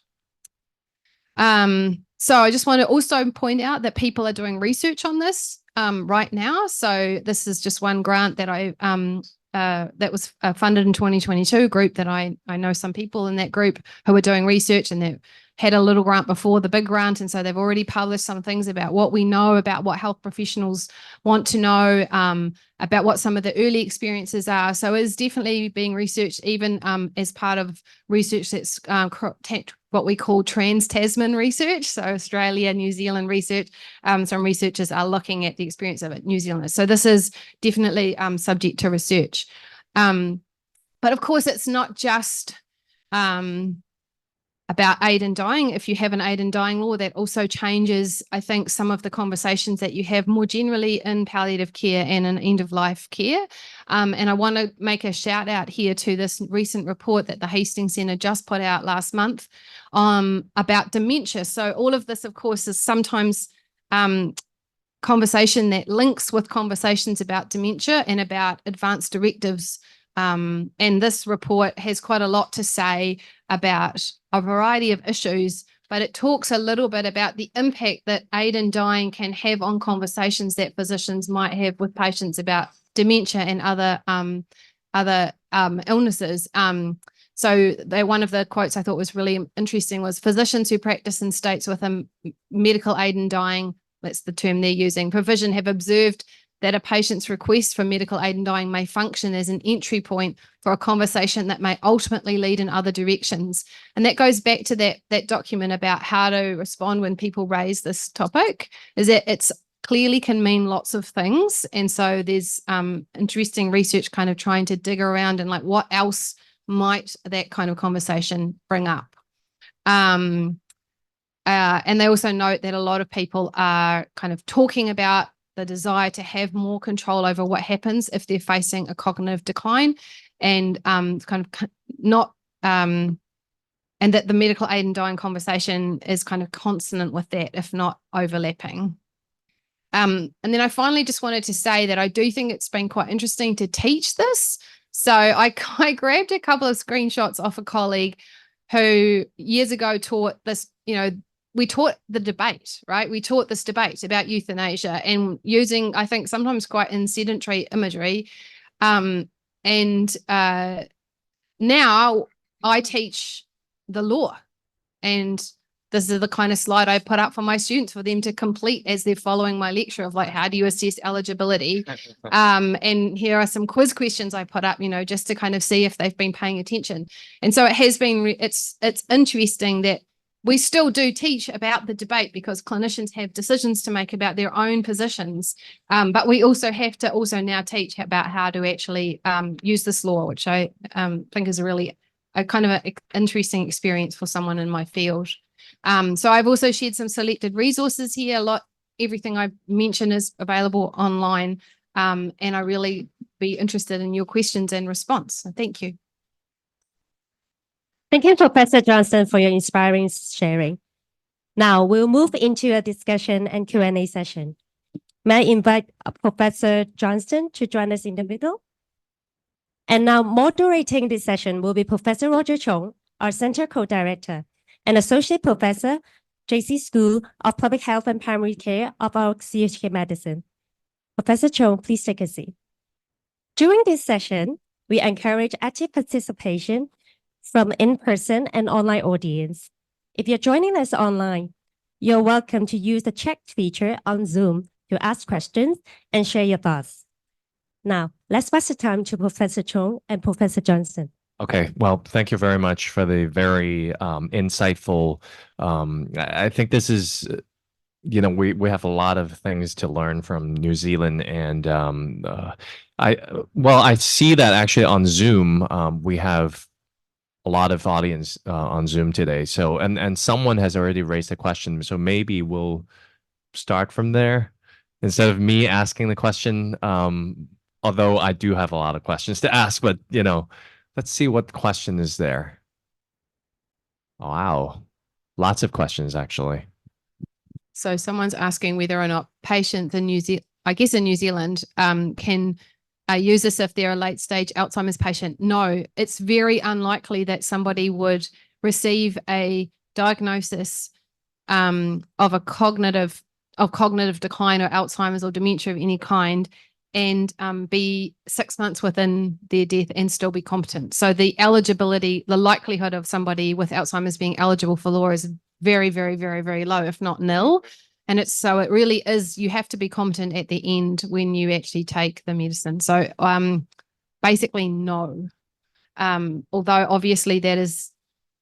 So I just want to also point out that people are doing research on this right now. So this is just one grant that that was funded in 2022, a group that I know some people in that group who are doing research, and they had a little grant before the big grant. And so they've already published some things about what we know about what health professionals want to know, about what some of the early experiences are. So it's definitely being researched, even as part of research that's what we call trans-Tasman research. So Australia, New Zealand research. Some researchers are looking at the experience of New Zealanders. So this is definitely subject to research. But of course, it's not just about aid in dying. If you have an aid in dying law, that also changes, I think, some of the conversations that you have more generally in palliative care and in end-of-life care. And I want to make a shout out here to this recent report that the Hastings Centre just put out last month about dementia. So all of this, of course, is sometimes conversation that links with conversations about dementia and about advanced directives. And this report has quite a lot to say about a variety of issues, but it talks a little bit about the impact that aid in dying can have on conversations that physicians might have with patients about dementia and other illnesses. So one of the quotes I thought was really interesting was, physicians who practice in states with a medical aid in dying, that's the term they're using, provision, have observed that a patient's request for medical aid in dying may function as an entry point for a conversation that may ultimately lead in other directions. And that goes back to that document about how to respond when people raise this topic, is that it's clearly can mean lots of things. And so there's interesting research kind of trying to dig around and like, what else might that kind of conversation bring up? And they also note that a lot of people are kind of talking about the desire to have more control over what happens if they're facing a cognitive decline, and kind of not, and that the medical aid in dying conversation is kind of consonant with that, if not overlapping. And then I finally just wanted to say that I do think it's been quite interesting to teach this. So I grabbed a couple of screenshots off a colleague who years ago taught this, we taught the debate, right? We taught this debate about euthanasia and using, I think, sometimes quite sedentary imagery. Now I teach the law, and this is the kind of slide I put up for my students for them to complete as they're following my lecture of like, how do you assess eligibility? And here are some quiz questions I put up, just to kind of see if they've been paying attention. And so it has been, it's interesting that we still do teach about the debate because clinicians have decisions to make about their own positions. But we also have to also now teach about how to actually use this law, which I think is a kind of an interesting experience for someone in my field. So I've also shared some selected resources here. Everything I mentioned is available online. And I really be interested in your questions and response. So thank you. Thank you, Professor Johnston, for your inspiring sharing. Now we'll move into a discussion and Q&A session. May I invite Professor Johnston to join us in the middle? And now moderating this session will be Professor Roger Chong, our Center Co-Director, and Associate Professor, JC School of Public Health and Primary Care of our CHK Medicine. Professor Chong, please take a seat. During this session, we encourage active participation from in-person and online audience. If you're joining us online, you're welcome to use the chat feature on Zoom to ask questions and share your thoughts. Now, let's pass the time to Professor Chong and Professor Johnston. Okay, well, thank you very much for the very insightful. I think this is, we have a lot of things to learn from New Zealand, and I see that actually on Zoom we have a lot of audience on Zoom today. So and someone has already raised a question, so maybe we'll start from there instead of me asking the question. Although I do have a lot of questions to ask, but let's see what question is there. Wow, lots of questions actually. So someone's asking whether or not patients in New Zealand can use this if they're a late stage Alzheimer's patient. No, it's very unlikely that somebody would receive a diagnosis of cognitive decline or Alzheimer's or dementia of any kind and be 6 months within their death and still be competent. So the likelihood of somebody with Alzheimer's being eligible for law is very, very, very, very low, if not nil. And it really is, you have to be competent at the end when you actually take the medicine. So basically no. Although obviously that is,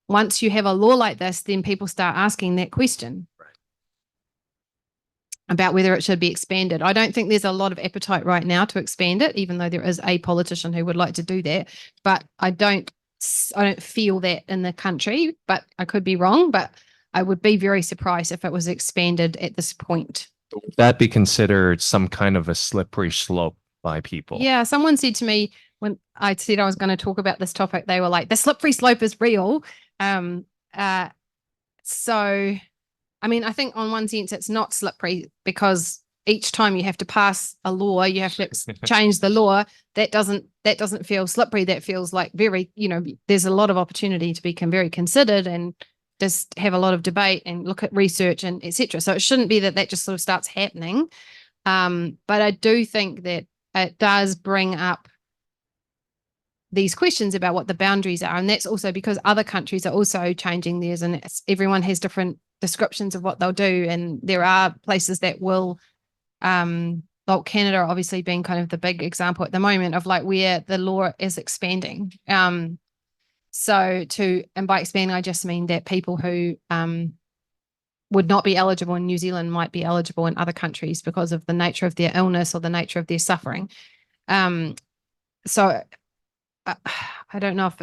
once you have a law like this, then people start asking that question about whether it should be expanded. I don't think there's a lot of appetite right now to expand it, even though there is a politician who would like to do that. But I don't feel that in the country, but I could be wrong, but I would be very surprised if it was expanded at this point. Would that be considered some kind of a slippery slope by people? Yeah, someone said to me when I said I was going to talk about this topic, they were like, the slippery slope is real. So, I mean, I think on one sense it's not slippery because each time you have to pass a law, you have to change the law. That doesn't feel slippery. That feels like very, there's a lot of opportunity to be very considered and just have a lot of debate and look at research and etc. So it shouldn't be that just sort of starts happening. But I do think that it does bring up these questions about what the boundaries are. And that's also because other countries are also changing theirs, and everyone has different descriptions of what they'll do. And there are places that will, like Canada obviously being kind of the big example at the moment of like where the law is expanding. And by expanding, I just mean that people who would not be eligible in New Zealand might be eligible in other countries because of the nature of their illness or the nature of their suffering. So I don't know if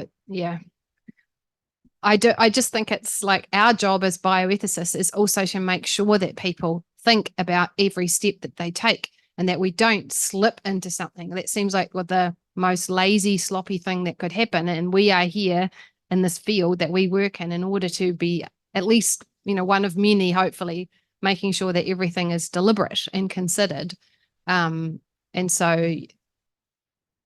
I just think it's like our job as bioethicists is also to make sure that people think about every step that they take and that we don't slip into something. That seems like the most lazy, sloppy thing that could happen. And we are here in this field that we work in order to be at least, one of many, hopefully, making sure that everything is deliberate and considered. And so,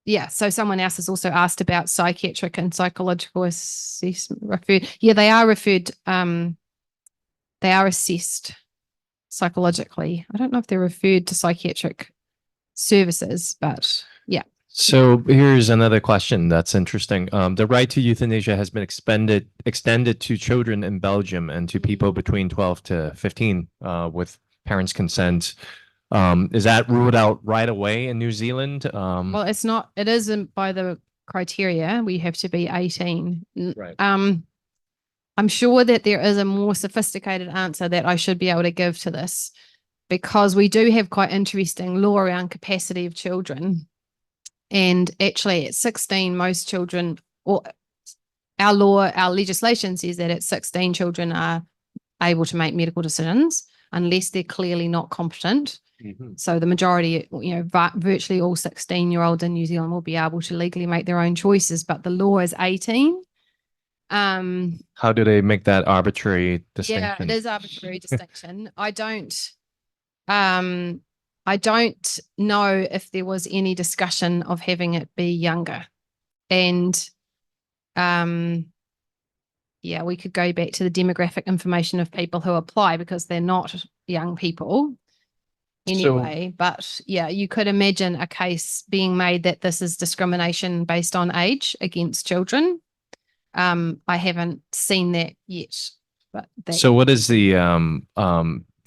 yeah, so someone else has also asked about psychiatric and psychological assessment referred. Yeah, they are referred, they are assessed psychologically. I don't know if they're referred to psychiatric services, but yeah. So here's another question that's interesting. The right to euthanasia has been extended to children in Belgium and to people between 12 to 15 with parents' consent. Is that ruled out right away in New Zealand? Well, it's not, it isn't by the criteria. We have to be 18. Right. I'm sure that there is a more sophisticated answer that I should be able to give to this, because we do have quite interesting law around capacity of children. And actually at 16, most children, or our legislation says that at 16, children are able to make medical decisions unless they're clearly not competent. Mhm. So the majority, virtually all 16-year-olds in New Zealand will be able to legally make their own choices, but the law is 18. How do they make that arbitrary distinction? Yeah, it is arbitrary distinction. I don't know if there was any discussion of having it be younger. And yeah, we could go back to the demographic information of people who apply, because they're not young people anyway. But yeah, you could imagine a case being made that this is discrimination based on age against children. I haven't seen that yet. But So what is the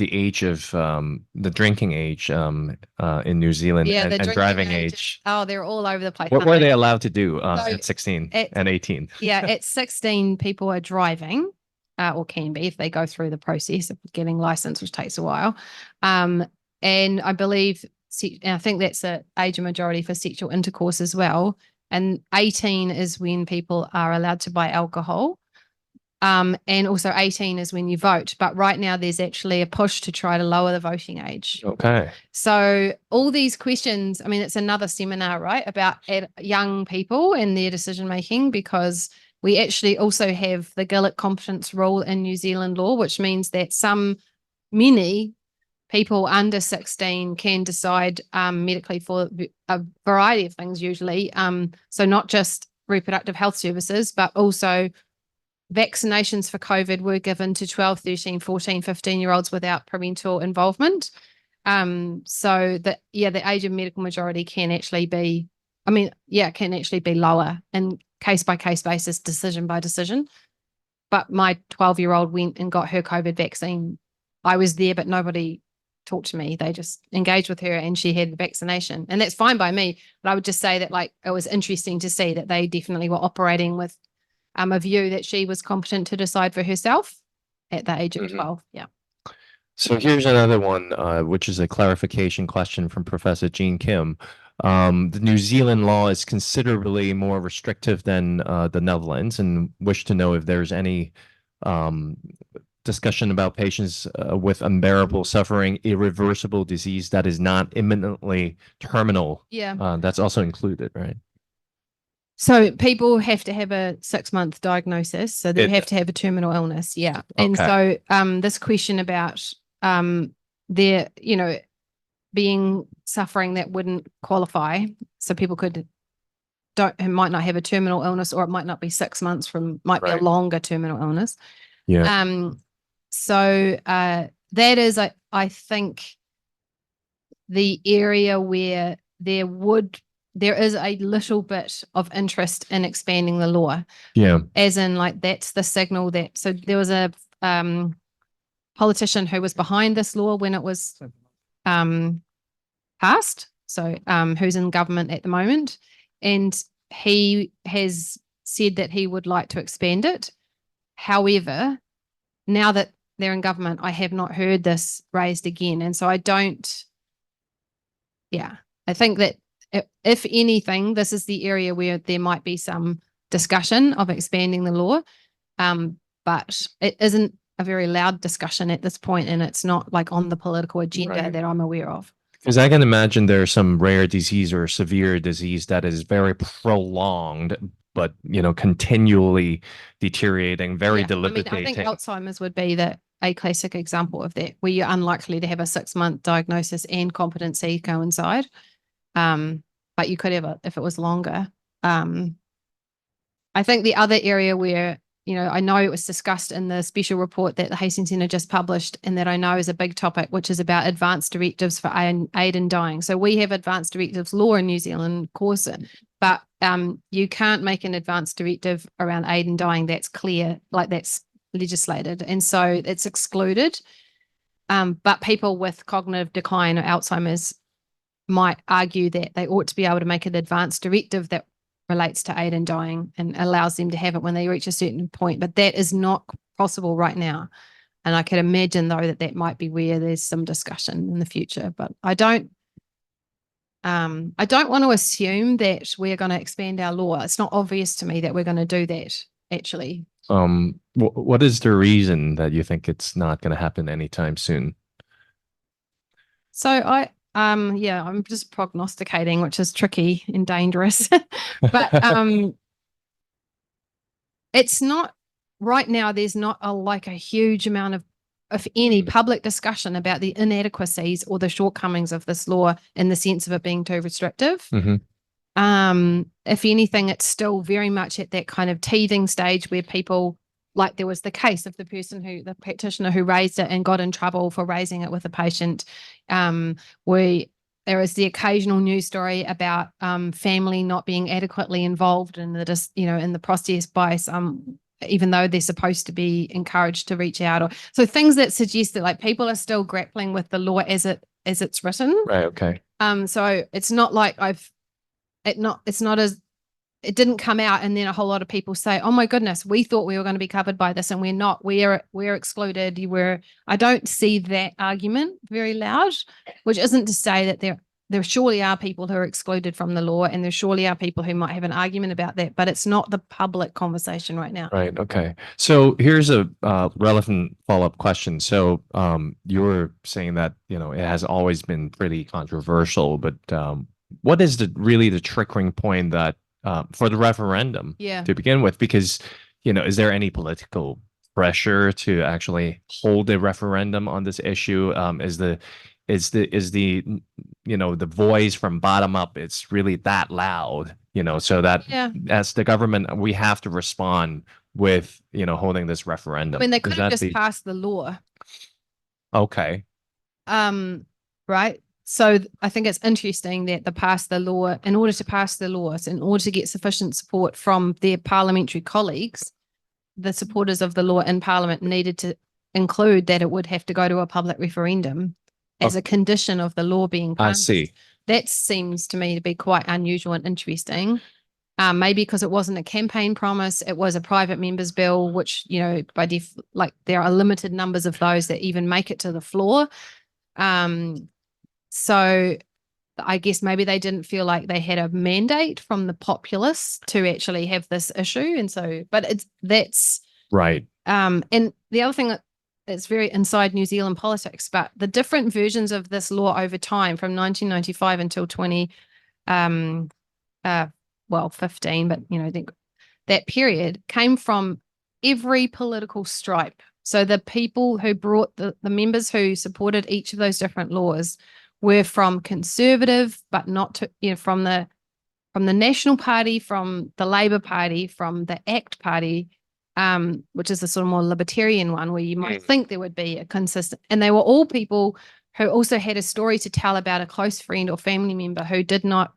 age of the drinking age in New Zealand, Yeah, and, the and drinking driving age age? Oh, they're all over the place. What aren't were they allowed to do So at 16 at- and 18? Yeah, at 16, people are driving, or can be if they go through the process of getting licensed, which takes a while. And I believe, and I think that's the age of majority for sexual intercourse as well. And 18 is when people are allowed to buy alcohol. And also 18 is when you vote. But right now there's actually a push to try to lower the voting age. Okay. So all these questions, I mean, it's another seminar, right, about young people and their decision making, because we actually also have the Gillett competence rule in New Zealand law, which means that many people under 16 can decide medically for a variety of things usually. So not just reproductive health services, but also vaccinations for COVID were given to 12, 13, 14, 15-year-olds without parental involvement. So the age of medical majority can actually be, can actually be lower in case by case basis, decision by decision. But my 12-year-old went and got her COVID vaccine. I was there, but nobody talked to me. They just engaged with her and she had the vaccination, and that's fine by me. But I would just say that it was interesting to see that they definitely were operating with a view that she was competent to decide for herself at the age of 12. Yeah. So here's another one, which is a clarification question from Professor Jean Kim. The New Zealand law is considerably more restrictive than the Netherlands, and wish to know if there's any discussion about patients with unbearable suffering, irreversible disease that is not imminently terminal. Yeah. That's also included, right? So people have to have a 6-month diagnosis. So they have to have a terminal illness. Yeah. And so this question about their, being suffering that wouldn't qualify. So people might not have a terminal illness, or it might not be 6 months might be a longer terminal illness. Yeah. So that is, I think, the area where there is a little bit of interest in expanding the law. Yeah. As in, that's the signal that, so there was a politician who was behind this law when it was passed. So who's in government at the moment. And he has said that he would like to expand it. However, now that they're in government, I have not heard this raised again. And so I think that if anything, this is the area where there might be some discussion of expanding the law, but it isn't a very loud discussion at this point, and it's not on the political agenda that I'm aware of. Because I can imagine there's some rare disease or severe disease that is very prolonged, but continually deteriorating, very debilitating. I think Alzheimer's would be a classic example of that, where you're unlikely to have a 6-month diagnosis and competency coincide. But you could have it if it was longer. I think the other area where, I know it was discussed in the special report that the Hastings Centre just published, and that I know is a big topic, which is about advanced directives for aid in dying. So we have advanced directives law in New Zealand, of course, but you can't make an advanced directive around aid in dying that's clear, like that's legislated. And so it's excluded. But people with cognitive decline or Alzheimer's might argue that they ought to be able to make an advanced directive that relates to aid in dying and allows them to have it when they reach a certain point. But that is not possible right now. And I could imagine, though, that might be where there's some discussion in the future. But I don't want to assume that we're going to expand our law. It's not obvious to me that we're going to do that, actually. What is the reason that you think it's not going to happen anytime soon? So I'm just prognosticating, which is tricky and dangerous. But it's not right now. There's not a huge amount of any public discussion about the inadequacies or the shortcomings of this law in the sense of it being too restrictive. Mm-hmm. If anything, it's still very much at that kind of teething stage where people, like there was the case of the practitioner who raised it and got in trouble for raising it with a patient. Where there is the occasional news story about family not being adequately involved in the process by some, even though they're supposed to be encouraged to reach out, so things that suggest that like people are still grappling with the law as it's written. Right. Okay. So it's not like it didn't come out and then a whole lot of people say, oh my goodness, we thought we were going to be covered by this and we're not, we're excluded. I don't see that argument very loud, which isn't to say that there surely are people who are excluded from the law, and there surely are people who might have an argument about that, but it's not the public conversation right now. Right. Okay. So here's a relevant follow-up question. So you were saying that, it has always been pretty controversial, but what is really the triggering point that for the referendum to begin with? Because, is there any political pressure to actually hold a referendum on this issue? Is the the voice from bottom up, it's really that loud, so that as the government, we have to respond with, holding this referendum. I mean, they could have just passed the law. Okay. Right. So I think it's interesting that in order to pass the laws, in order to get sufficient support from their parliamentary colleagues, the supporters of the law in Parliament needed to include that it would have to go to a public referendum as a condition of the law being passed. I see. That seems to me to be quite unusual and interesting. Maybe because it wasn't a campaign promise, it was a private member's bill, which, by there are limited numbers of those that even make it to the floor. So I guess maybe they didn't feel like they had a mandate from the populace to actually have this issue. And so, but that's right. And the other thing that's very inside New Zealand politics, but the different versions of this law over time from 1995 until 2015, but I think that period came from every political stripe. So the people who brought the members who supported each of those different laws were from Conservative, but not to, from the National Party, from the Labour Party, from the ACT Party, which is the sort of more libertarian one, where you might think there would be a consistent, and they were all people who also had a story to tell about a close friend or family member who did not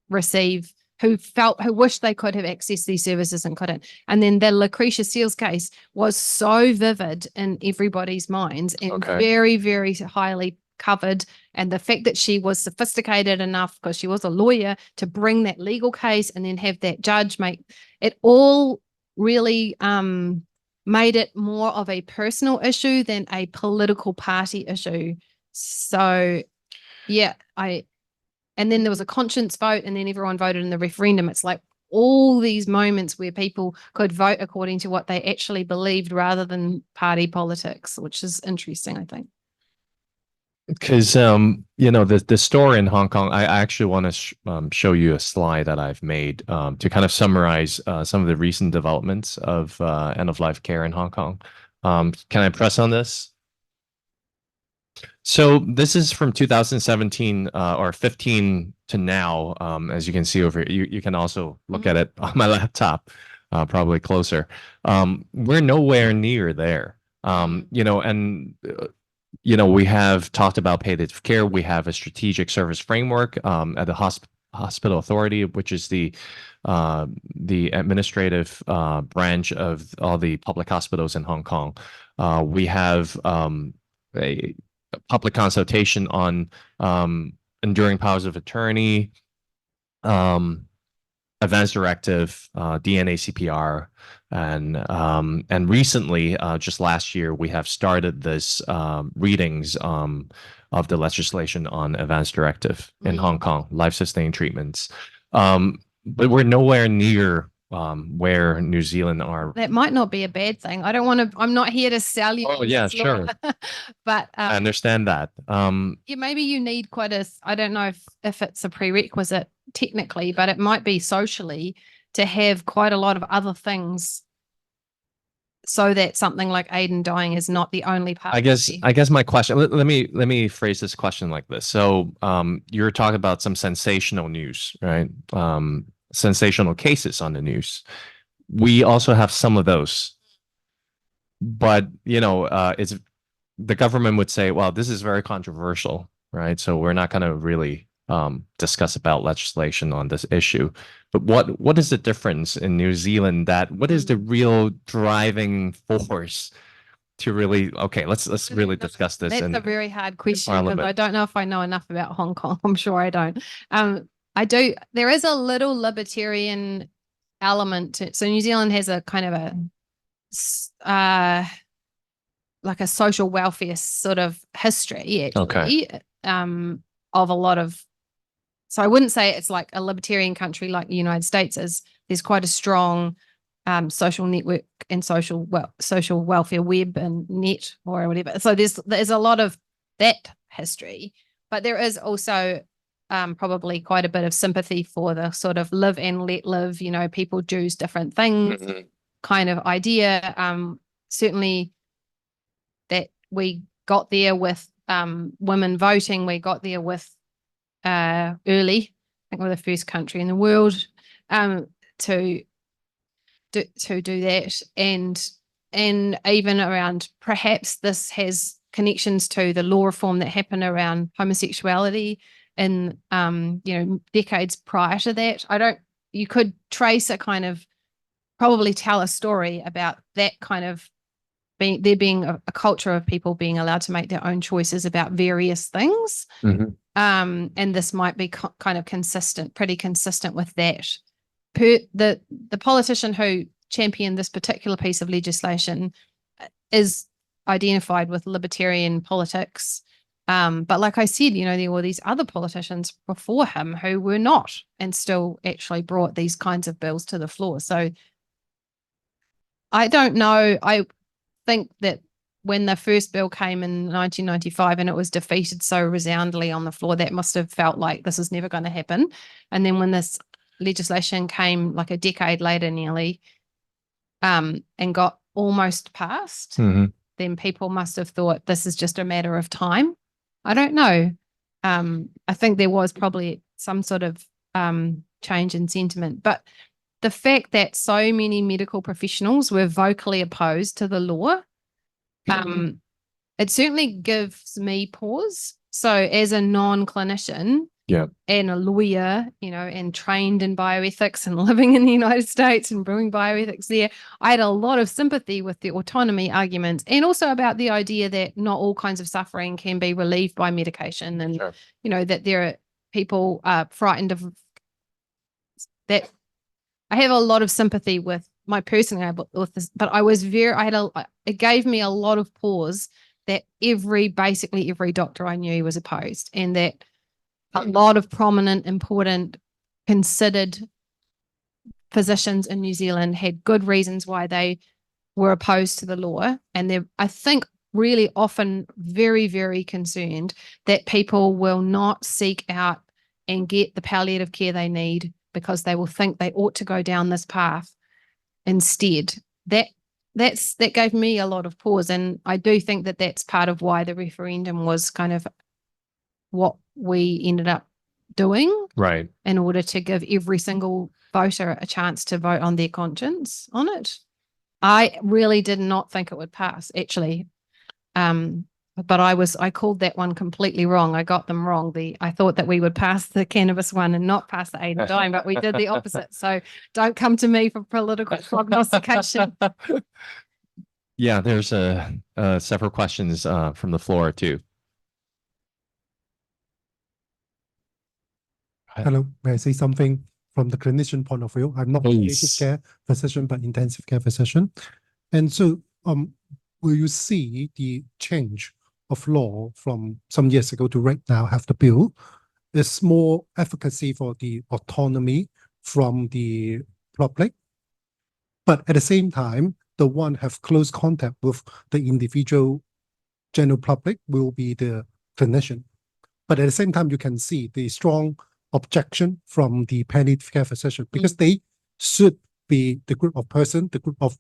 receive, who wished they could have accessed these services and couldn't. And then the Lucretia Seals case was so vivid in everybody's minds and very, very highly covered. And the fact that she was sophisticated enough, because she was a lawyer, to bring that legal case and then have that judge make it, all really made it more of a personal issue than a political party issue. So and then there was a conscience vote, and then everyone voted in the referendum. It's like all these moments where people could vote according to what they actually believed rather than party politics, which is interesting, I think. Because the story in Hong Kong, I actually want to show you a slide that I've made to kind of summarize some of the recent developments of end-of-life care in Hong Kong. Can I press on this? So this is from 2017 or 15 to now. As you can see over here, you can also look at it on my laptop, probably closer. We're nowhere near there. You know, and you know, we have talked about palliative care. We have a strategic service framework at the hospital authority, which is the administrative branch of all the public hospitals in Hong Kong. We have a public consultation on enduring powers of attorney, advance directive, DNA CPR, and recently, just last year, we have started this readings of the legislation on advance directive in Hong Kong, life-sustaining treatments. But we're nowhere near where New Zealand are. That might not be a bad thing. I don't want to, I'm not here to sell you. Oh, yeah, this law. sure. But I understand that. yeah, maybe you need quite a, I don't know if it's a prerequisite technically, but it might be socially to have quite a lot of other things so that something like Aiden dying is not the only part. I guess my question, let me phrase this question like this. So you're talking about some sensational news, right? Sensational cases on the news. We also have some of those. But, you know, it's the government would say, well, this is very controversial, right? So we're not going to really discuss about legislation on this issue. But what is the difference in New Zealand what is the real driving force to really, okay, let's really discuss this. That's a very hard question because I don't know if I know enough about Hong Kong. I'm sure I don't. There is a little libertarian element. So New Zealand has a kind of a, like a social welfare sort of history, actually, of a lot of, so I wouldn't say it's like a libertarian country like the United States is. There's quite a strong social network and social welfare web and net or whatever. So there's a lot of that history, but there is also probably quite a bit of sympathy for the sort of live and let live, you know, people choose different things kind of idea. Certainly that we got there with women voting, we got there with early, I think we're the first country in the world to do that, and even around, perhaps this has connections to the law reform that happened around homosexuality in you know, decades prior to that. You could trace a kind of, probably tell a story about that kind of being a culture of people being allowed to make their own choices about various things. And this might be kind of pretty consistent with that. The politician who championed this particular piece of legislation is identified with libertarian politics. But like I said, you know, there were these other politicians before him who were not, and still actually brought these kinds of bills to the floor. So I don't know. I think that when the first bill came in 1995 and it was defeated so resoundingly on the floor, that must have felt like this is never going to happen. And then when this legislation came like a decade later nearly, and got almost passed, then people must have thought this is just a matter of time. I don't know. I think there was probably some sort of change in sentiment, but the fact that so many medical professionals were vocally opposed to the law, it certainly gives me pause. So as a non-clinician and a lawyer, you know, and trained in bioethics and living in the United States and brewing bioethics there, I had a lot of sympathy with the autonomy arguments, and also about the idea that not all kinds of suffering can be relieved by medication, and you know, that there are people frightened of that. I have a lot of sympathy with my personally with this, but it gave me a lot of pause that basically every doctor I knew was opposed, and that a lot of prominent, important, considered physicians in New Zealand had good reasons why they were opposed to the law. And they're, I think, really often very, very concerned that people will not seek out and get the palliative care they need because they will think they ought to go down this path instead. That that gave me a lot of pause, and I do think that that's part of why the referendum was kind of what we ended up doing Right. in order to give every single voter a chance to vote on their conscience on it. I really did not think it would pass, actually. But I called that one completely wrong. I got them wrong. I thought that we would pass the cannabis one and not pass the aid and dying, but we did the opposite. So don't come to me for political prognostication. Yeah, there's several questions from the floor too. Hello, may I say something from the clinician point of view? I'm not a Please. palliative care physician, but intensive care physician. And so, will you see the change of law from some years ago to right now have the bill? Is more efficacy for the autonomy from the public, but at the same time, the one have close contact with the individual general public will be the clinician. But at the same time, you can see the strong objection from the palliative care physician because they should be the group of person, the group of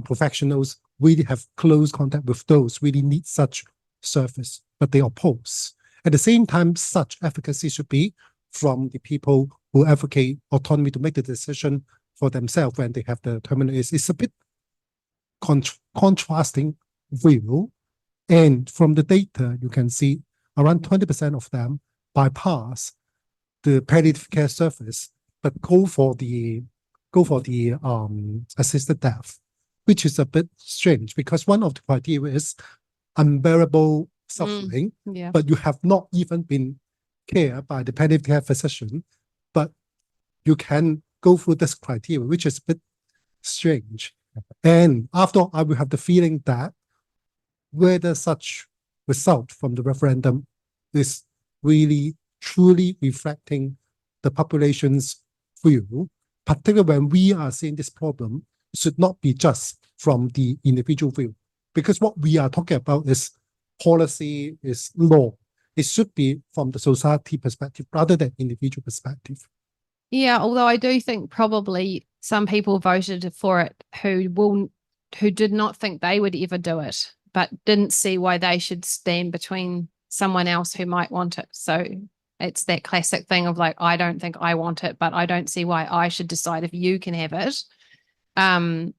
professionals really have close contact with those really need such service, but they oppose. At the same time, such efficacy should be from the people who advocate autonomy to make the decision for themselves when they have the terminal illness. It's a bit contrasting view. And from the data, you can see around 20% of them bypass the palliative care service, but go for the assisted death, which is a bit strange because one of the criteria is unbearable suffering, Yeah. but you have not even been cared by the palliative care physician, but you can go through this criteria, which is a bit strange. And after I will have the feeling that whether such result from the referendum is really truly reflecting the population's view, particularly when we are seeing this problem, should not be just from the individual view. Because what we are talking about is policy, is law. It should be from the society perspective rather than individual perspective. Yeah, although I do think probably some people voted for it who did not think they would ever do it, but didn't see why they should stand between someone else who might want it. So it's that classic thing of like, I don't think I want it, but I don't see why I should decide if you can have it. And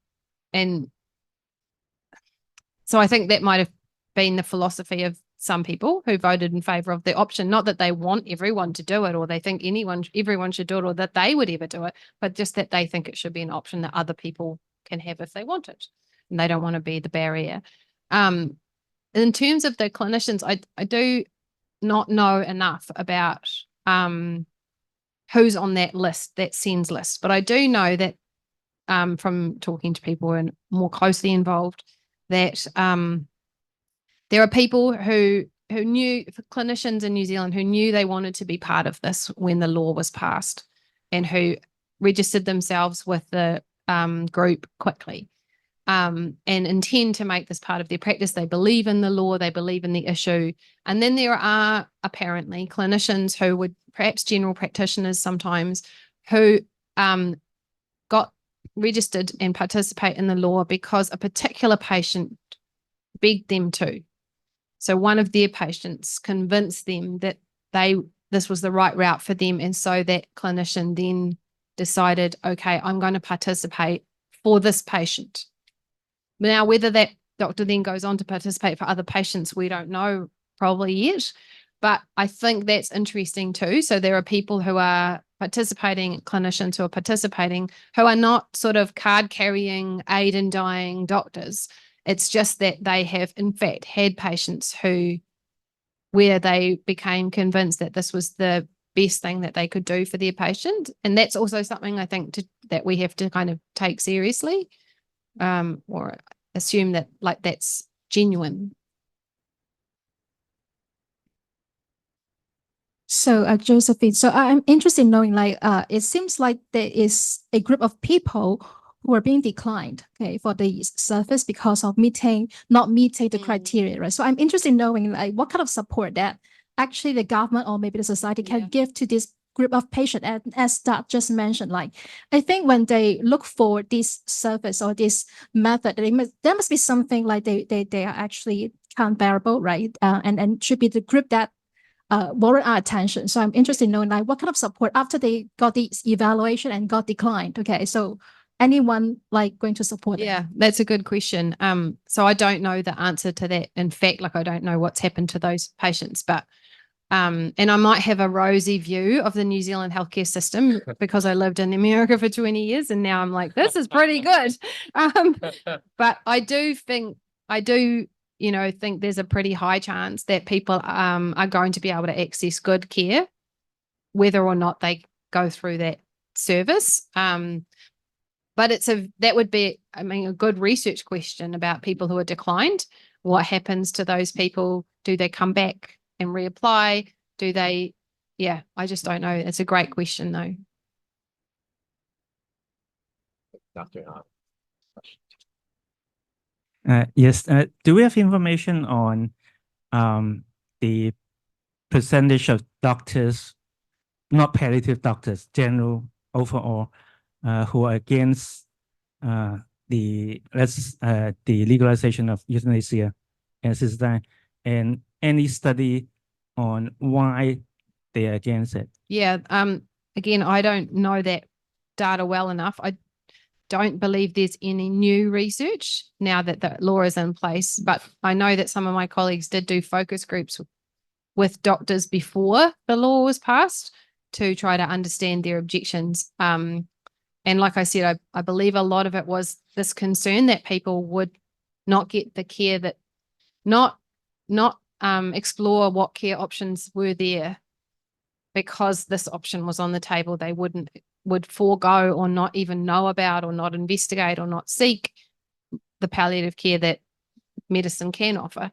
so I think that might have been the philosophy of some people who voted in favor of the option, not that they want everyone to do it or they think everyone should do it or that they would ever do it, but just that they think it should be an option that other people can have if they want it and they don't want to be the barrier. In terms of the clinicians, I do not know enough about who's on that list, that SENS list, but I do know that from talking to people and more closely involved that there are people who knew, clinicians in New Zealand who knew they wanted to be part of this when the law was passed and who registered themselves with the group quickly and intend to make this part of their practice. They believe in the law, they believe in the issue. And then there are apparently clinicians who would, perhaps general practitioners sometimes, who got registered and participate in the law because a particular patient begged them to. So one of their patients convinced them that this was the right route for them. And so that clinician then decided, okay, I'm going to participate for this patient. Now, whether that doctor then goes on to participate for other patients, we don't know probably yet. But I think that's interesting too. So there are people who are participating, clinicians who are participating, who are not sort of card-carrying, aid and dying doctors. It's just that they have, in fact, had patients where they became convinced that this was the best thing that they could do for their patient. And that's also something I think that we have to kind of take seriously or assume that like that's genuine. So, Josephine, so I'm interested in knowing, like, it seems like there is a group of people who are being declined, okay, for the service because of not meeting the criteria, right? So I'm interested in knowing, like, what kind of support that actually the government or maybe the society can give to this group of patients, and as Doc just mentioned, like, I think when they look for this service or this method, there must be something like they are actually comparable, right? And should be the group that warrant our attention. So I'm interested in knowing, like, what kind of support after they got the evaluation and got declined. Okay, so anyone like going to support them? Yeah, that's a good question. So I don't know the answer to that. In fact, like, I don't know what's happened to those patients, but and I might have a rosy view of the New Zealand healthcare system because I lived in America for 20 years and now I'm like, this is pretty good. But I do think there's a pretty high chance that people are going to be able to access good care, whether or not they go through that service. But that would be, a good research question about people who are declined. What happens to those people? Do they come back and reapply? Do they? Yeah, I just don't know. It's a great question though. Dr. Yes. Do we have information on the percentage of doctors, not palliative doctors, general overall, who are against the legalization of euthanasia and suicide, and any study on why they are against it? Yeah. Again, I don't know that data well enough. I don't believe there's any new research now that the law is in place, but I know that some of my colleagues did do focus groups with doctors before the law was passed to try to understand their objections. And like I said, I believe a lot of it was this concern that people would not get the care, that not explore what care options were there because this option was on the table. They would forego or not even know about or not investigate or not seek the palliative care that medicine can offer.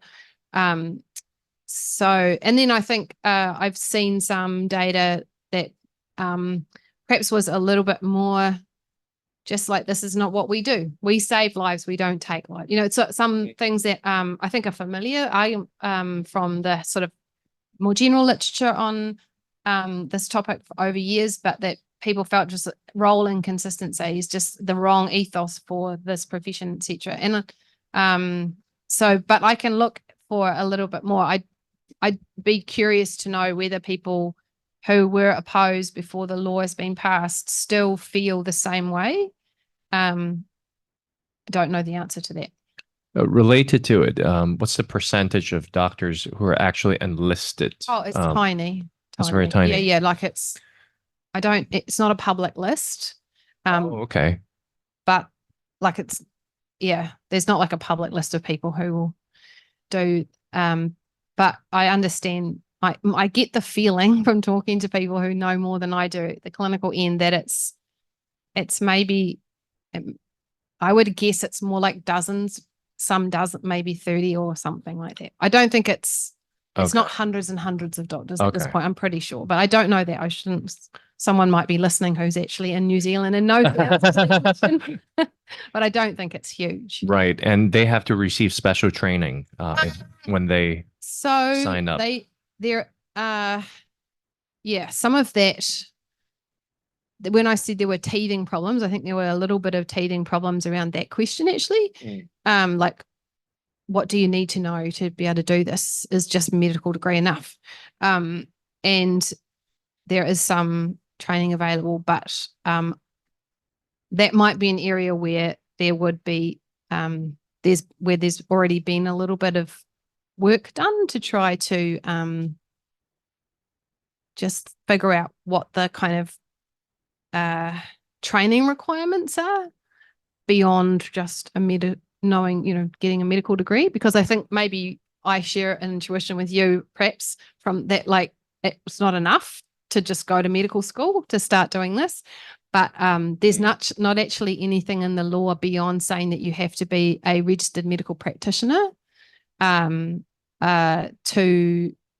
So, and then I think I've seen some data that perhaps was a little bit more just like, this is not what we do. We save lives, we don't take lives. So some things that I think are familiar from the sort of more general literature on this topic over years, but that people felt just role inconsistency is just the wrong ethos for this profession, etc. And but I can look for a little bit more. I'd be curious to know whether people who were opposed before the law has been passed still feel the same way. I don't know the answer to that. Related to it, what's the percentage of doctors who are actually enlisted? Oh, it's tiny. It's very tiny. Yeah, like it's not a public list. Okay. But like there's not like a public list of people who will do, but I understand, I get the feeling from talking to people who know more than I do at the clinical end that it's maybe, I would guess it's more like dozens, some dozen, maybe 30 or something like that. I don't think it's not hundreds and hundreds of doctors at this point, I'm pretty sure, but I don't know that. I shouldn't, someone might be listening who's actually in New Zealand and knows that. But I don't think it's huge. Right. And they have to receive special training when they sign up. Some of that, when I said there were teething problems, I think there were a little bit of teething problems around that question actually. Like, what do you need to know to be able to do this? Is just medical degree enough? And there is some training available, but that might be an area where there would be there's already been a little bit of work done to try to just figure out what the kind of training requirements are beyond just knowing, getting a medical degree, because I think maybe I share an intuition with you perhaps from that, like, it's not enough to just go to medical school to start doing this, but there's not actually anything in the law beyond saying that you have to be a registered medical practitioner to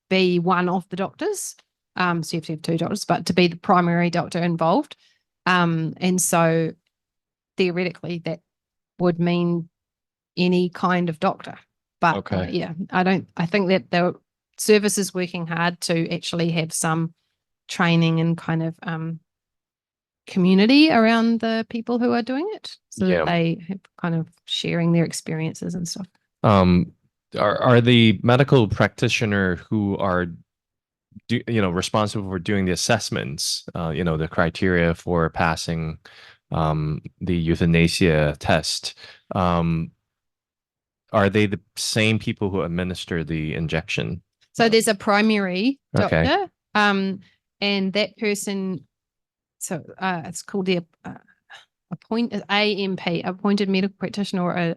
be one of the doctors. So you have to have two doctors, but to be the primary doctor involved. And so theoretically that would mean any kind of doctor. But I think that the service is working hard to actually have some training and kind of community around the people who are doing it, so Yeah. that they have kind of sharing their experiences and stuff. Are the medical practitioner who are responsible for doing the assessments, the criteria for passing the euthanasia test, are they the same people who administer the injection? So there's a primary Okay. doctor, and that person, so it's called the AMP, appointed medical practitioner, or a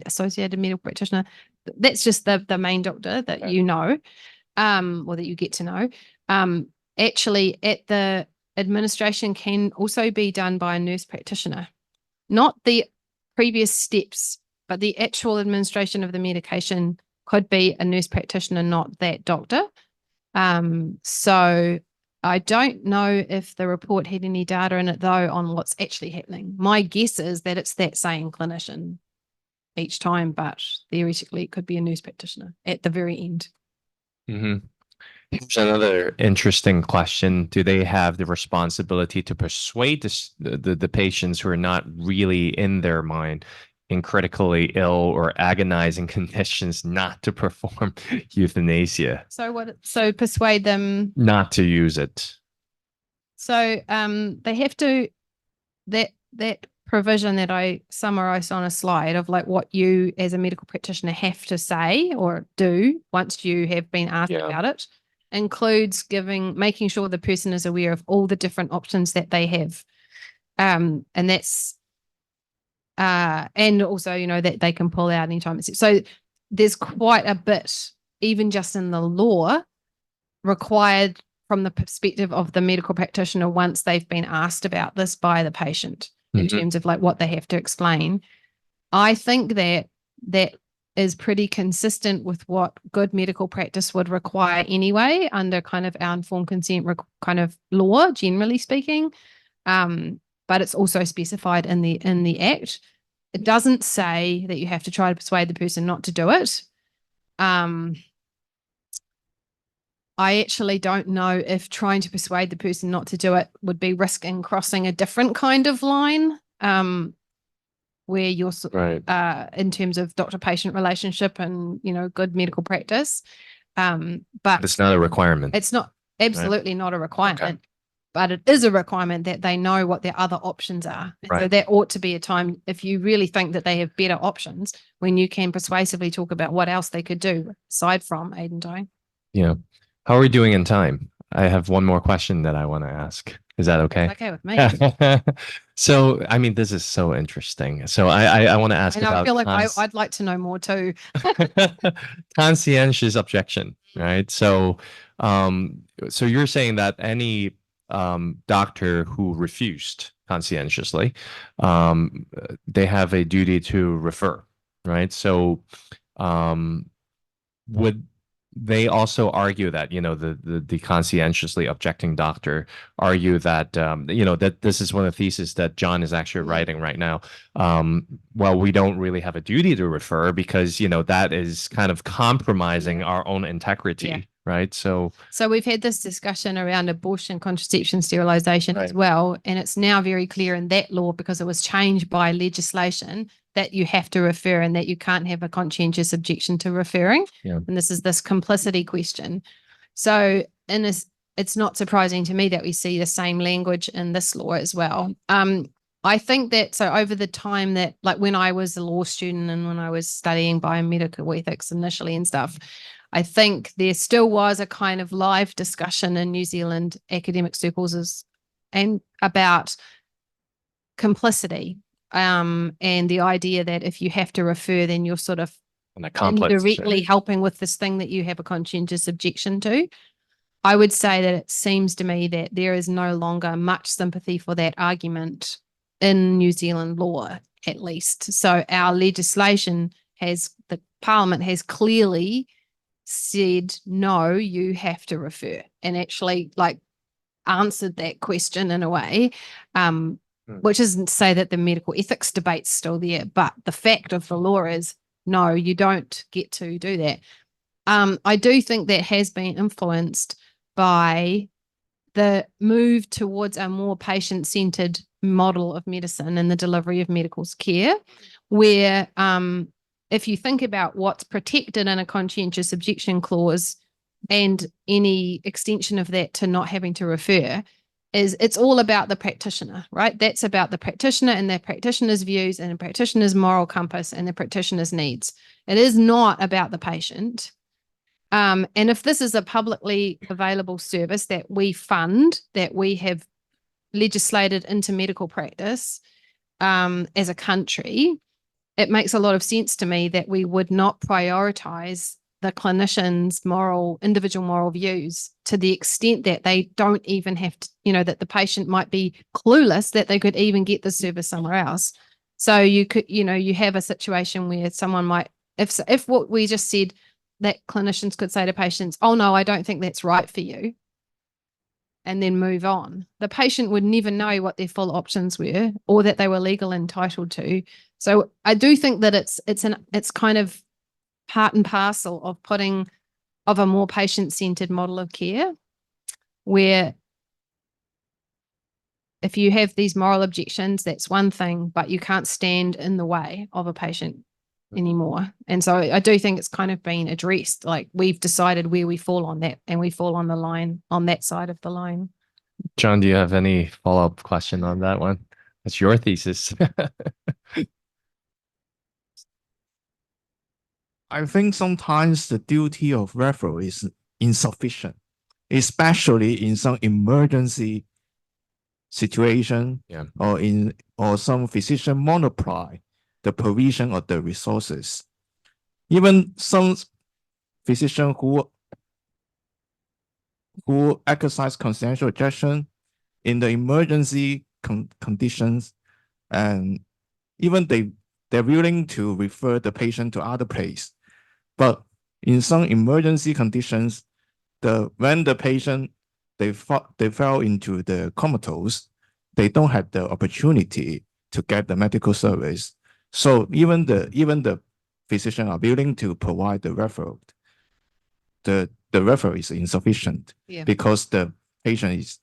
associated medical practitioner. That's just the main doctor that Okay. you know, or that you get to know. Actually, at the administration can also be done by a nurse practitioner, not the previous steps, but the actual administration of the medication could be a nurse practitioner, not that doctor. So I don't know if the report had any data in it, though, on what's actually happening. My guess is that it's that same clinician each time, but theoretically it could be a nurse practitioner at the very end. Mm-hmm. Here's another interesting question. Do they have the responsibility to persuade the patients who are not really in their mind in critically ill or agonizing conditions not to perform euthanasia, So persuade them not to use it? So they have to, that provision that I summarized on a slide of like what you as a medical practitioner have to say or do once you have been asked Yeah. about it, includes making sure the person is aware of all the different options that they have. And that's, and also, that they can pull out anytime. So there's quite a bit, even just in the law, required from the perspective of the medical practitioner once they've been asked about this by the patient in Mhm. terms of like what they have to explain. I think that is pretty consistent with what good medical practice would require anyway under kind of our informed consent kind of law, generally speaking. But it's also specified in the Act. It doesn't say that you have to try to persuade the person not to do it. I actually don't know if trying to persuade the person not to do it would be risking crossing a different kind of line, where you're Right. in terms of doctor-patient relationship and good medical practice. But It's not a requirement. it's not absolutely not a requirement, but it is a requirement that they know what their other options are. And so Right. that ought to be a time, if you really think that they have better options, when you can persuasively talk about what else they could do aside from aid and dying. Yeah. How are we doing in time? I have one more question that I want to ask. Is that okay? It's okay with me. So, I mean, this is so interesting. So I want to ask And I about feel like I'd like to know more too. conscientious objection, right? So, so you're saying that any doctor who refused conscientiously, they have a duty to refer, right? So, would they also argue that, the conscientiously objecting doctor argue that, that this is one of the theses that John is actually writing right now. Well, we don't really have a duty to refer because, that is kind of compromising our own integrity. Yeah. Right. So we've had this discussion around abortion, contraception, sterilization as Right. well. And it's now very clear in that law, because it was changed by legislation, that you have to refer and that you can't have a conscientious objection to referring. Yeah. And this is this complicity question. So it's not surprising to me that we see the same language in this law as well. I think that over the time that, like when I was a law student and when I was studying biomedical ethics initially and stuff, I think there still was a kind of live discussion in New Zealand academic circles and about complicity, and the idea that if you have to refer, then you're sort of an accomplice. indirectly helping with this thing that you have a conscientious objection to. I would say that it seems to me that there is no longer much sympathy for that argument in New Zealand law, at least. So our legislation the Parliament has clearly said, no, you have to refer, and actually answered that question in a way, which isn't to say that the medical ethics debate's still there, but the fact of the law is, no, you don't get to do that. I do think that has been influenced by the move towards a more patient-centered model of medicine and the delivery of medical care, where if you think about what's protected in a conscientious objection clause and any extension of that to not having to refer, is it's all about the practitioner, right? That's about the practitioner and the practitioner's views and the practitioner's moral compass and the practitioner's needs. It is not about the patient. And if this is a publicly available service that we fund, that we have legislated into medical practice as a country, it makes a lot of sense to me that we would not prioritize the clinician's individual moral views to the extent that they don't even have to, that the patient might be clueless that they could even get the service somewhere else. So you could, you have a situation where someone might, if what we just said, that clinicians could say to patients, oh no, I don't think that's right for you, and then move on. The patient would never know what their full options were or that they were legally entitled to. So I do think that it's kind of part and parcel of a more patient-centered model of care, where if you have these moral objections, that's one thing, but you can't stand in the way of a patient anymore. And so I do think it's kind of been addressed. Like, we've decided where we fall on that, and we fall on the line, on that side of the line. John, do you have any follow-up question on that one? That's your thesis. I think sometimes the duty of referral is insufficient, especially in some emergency situation, Yeah. or some physician monopoly the provision of the resources. Even some physician who exercise consensual objection in the emergency conditions, and even they're willing to refer the patient to other place. But in some emergency conditions, when the patient they fell into the comatose, they don't have the opportunity to get the medical service. So even the physician are willing to provide the referral. The referral is insufficient, Yeah. because the patient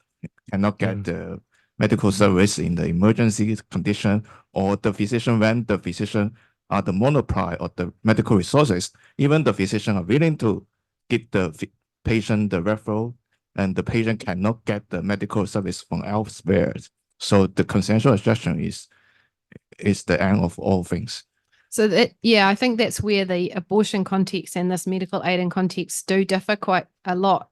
cannot get the medical service in the emergency condition, or the physician, when the physician are the monopoly of the medical resources, even the physician are willing to give the patient the referral, and the patient cannot get the medical service from elsewhere. So the consensual objection is the end of all things. So that, I think that's where the abortion context and this medical aid in context do differ quite a lot,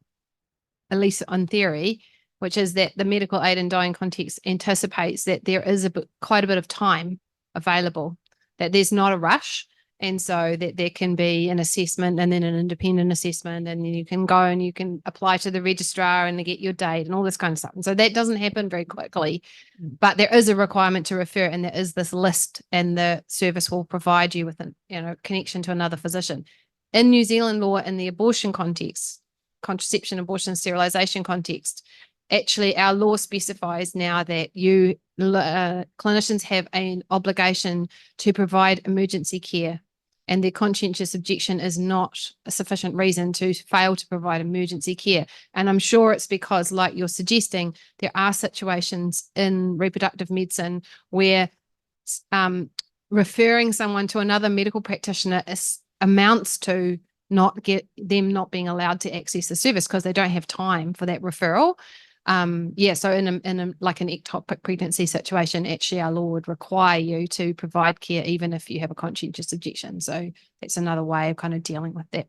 at least on theory, which is that the medical aid in dying context anticipates that there is quite a bit of time available, that there's not a rush, and so that there can be an assessment and then an independent assessment, and then you can go and you can apply to the registrar and get your date and all this kind of stuff. And so that doesn't happen very quickly, but there is a requirement to refer, and there is this list, and the service will provide you with a connection to another physician. In New Zealand law, in the abortion context, contraception, abortion, sterilisation context, actually our law specifies now that clinicians have an obligation to provide emergency care, and their conscientious objection is not a sufficient reason to fail to provide emergency care. And I'm sure it's because, like you're suggesting, there are situations in reproductive medicine where referring someone to another medical practitioner amounts to not being allowed to access the service because they don't have time for that referral. So in like an ectopic pregnancy situation, actually our law would require you to provide care even if you have a conscientious objection. So that's another way of kind of dealing with that.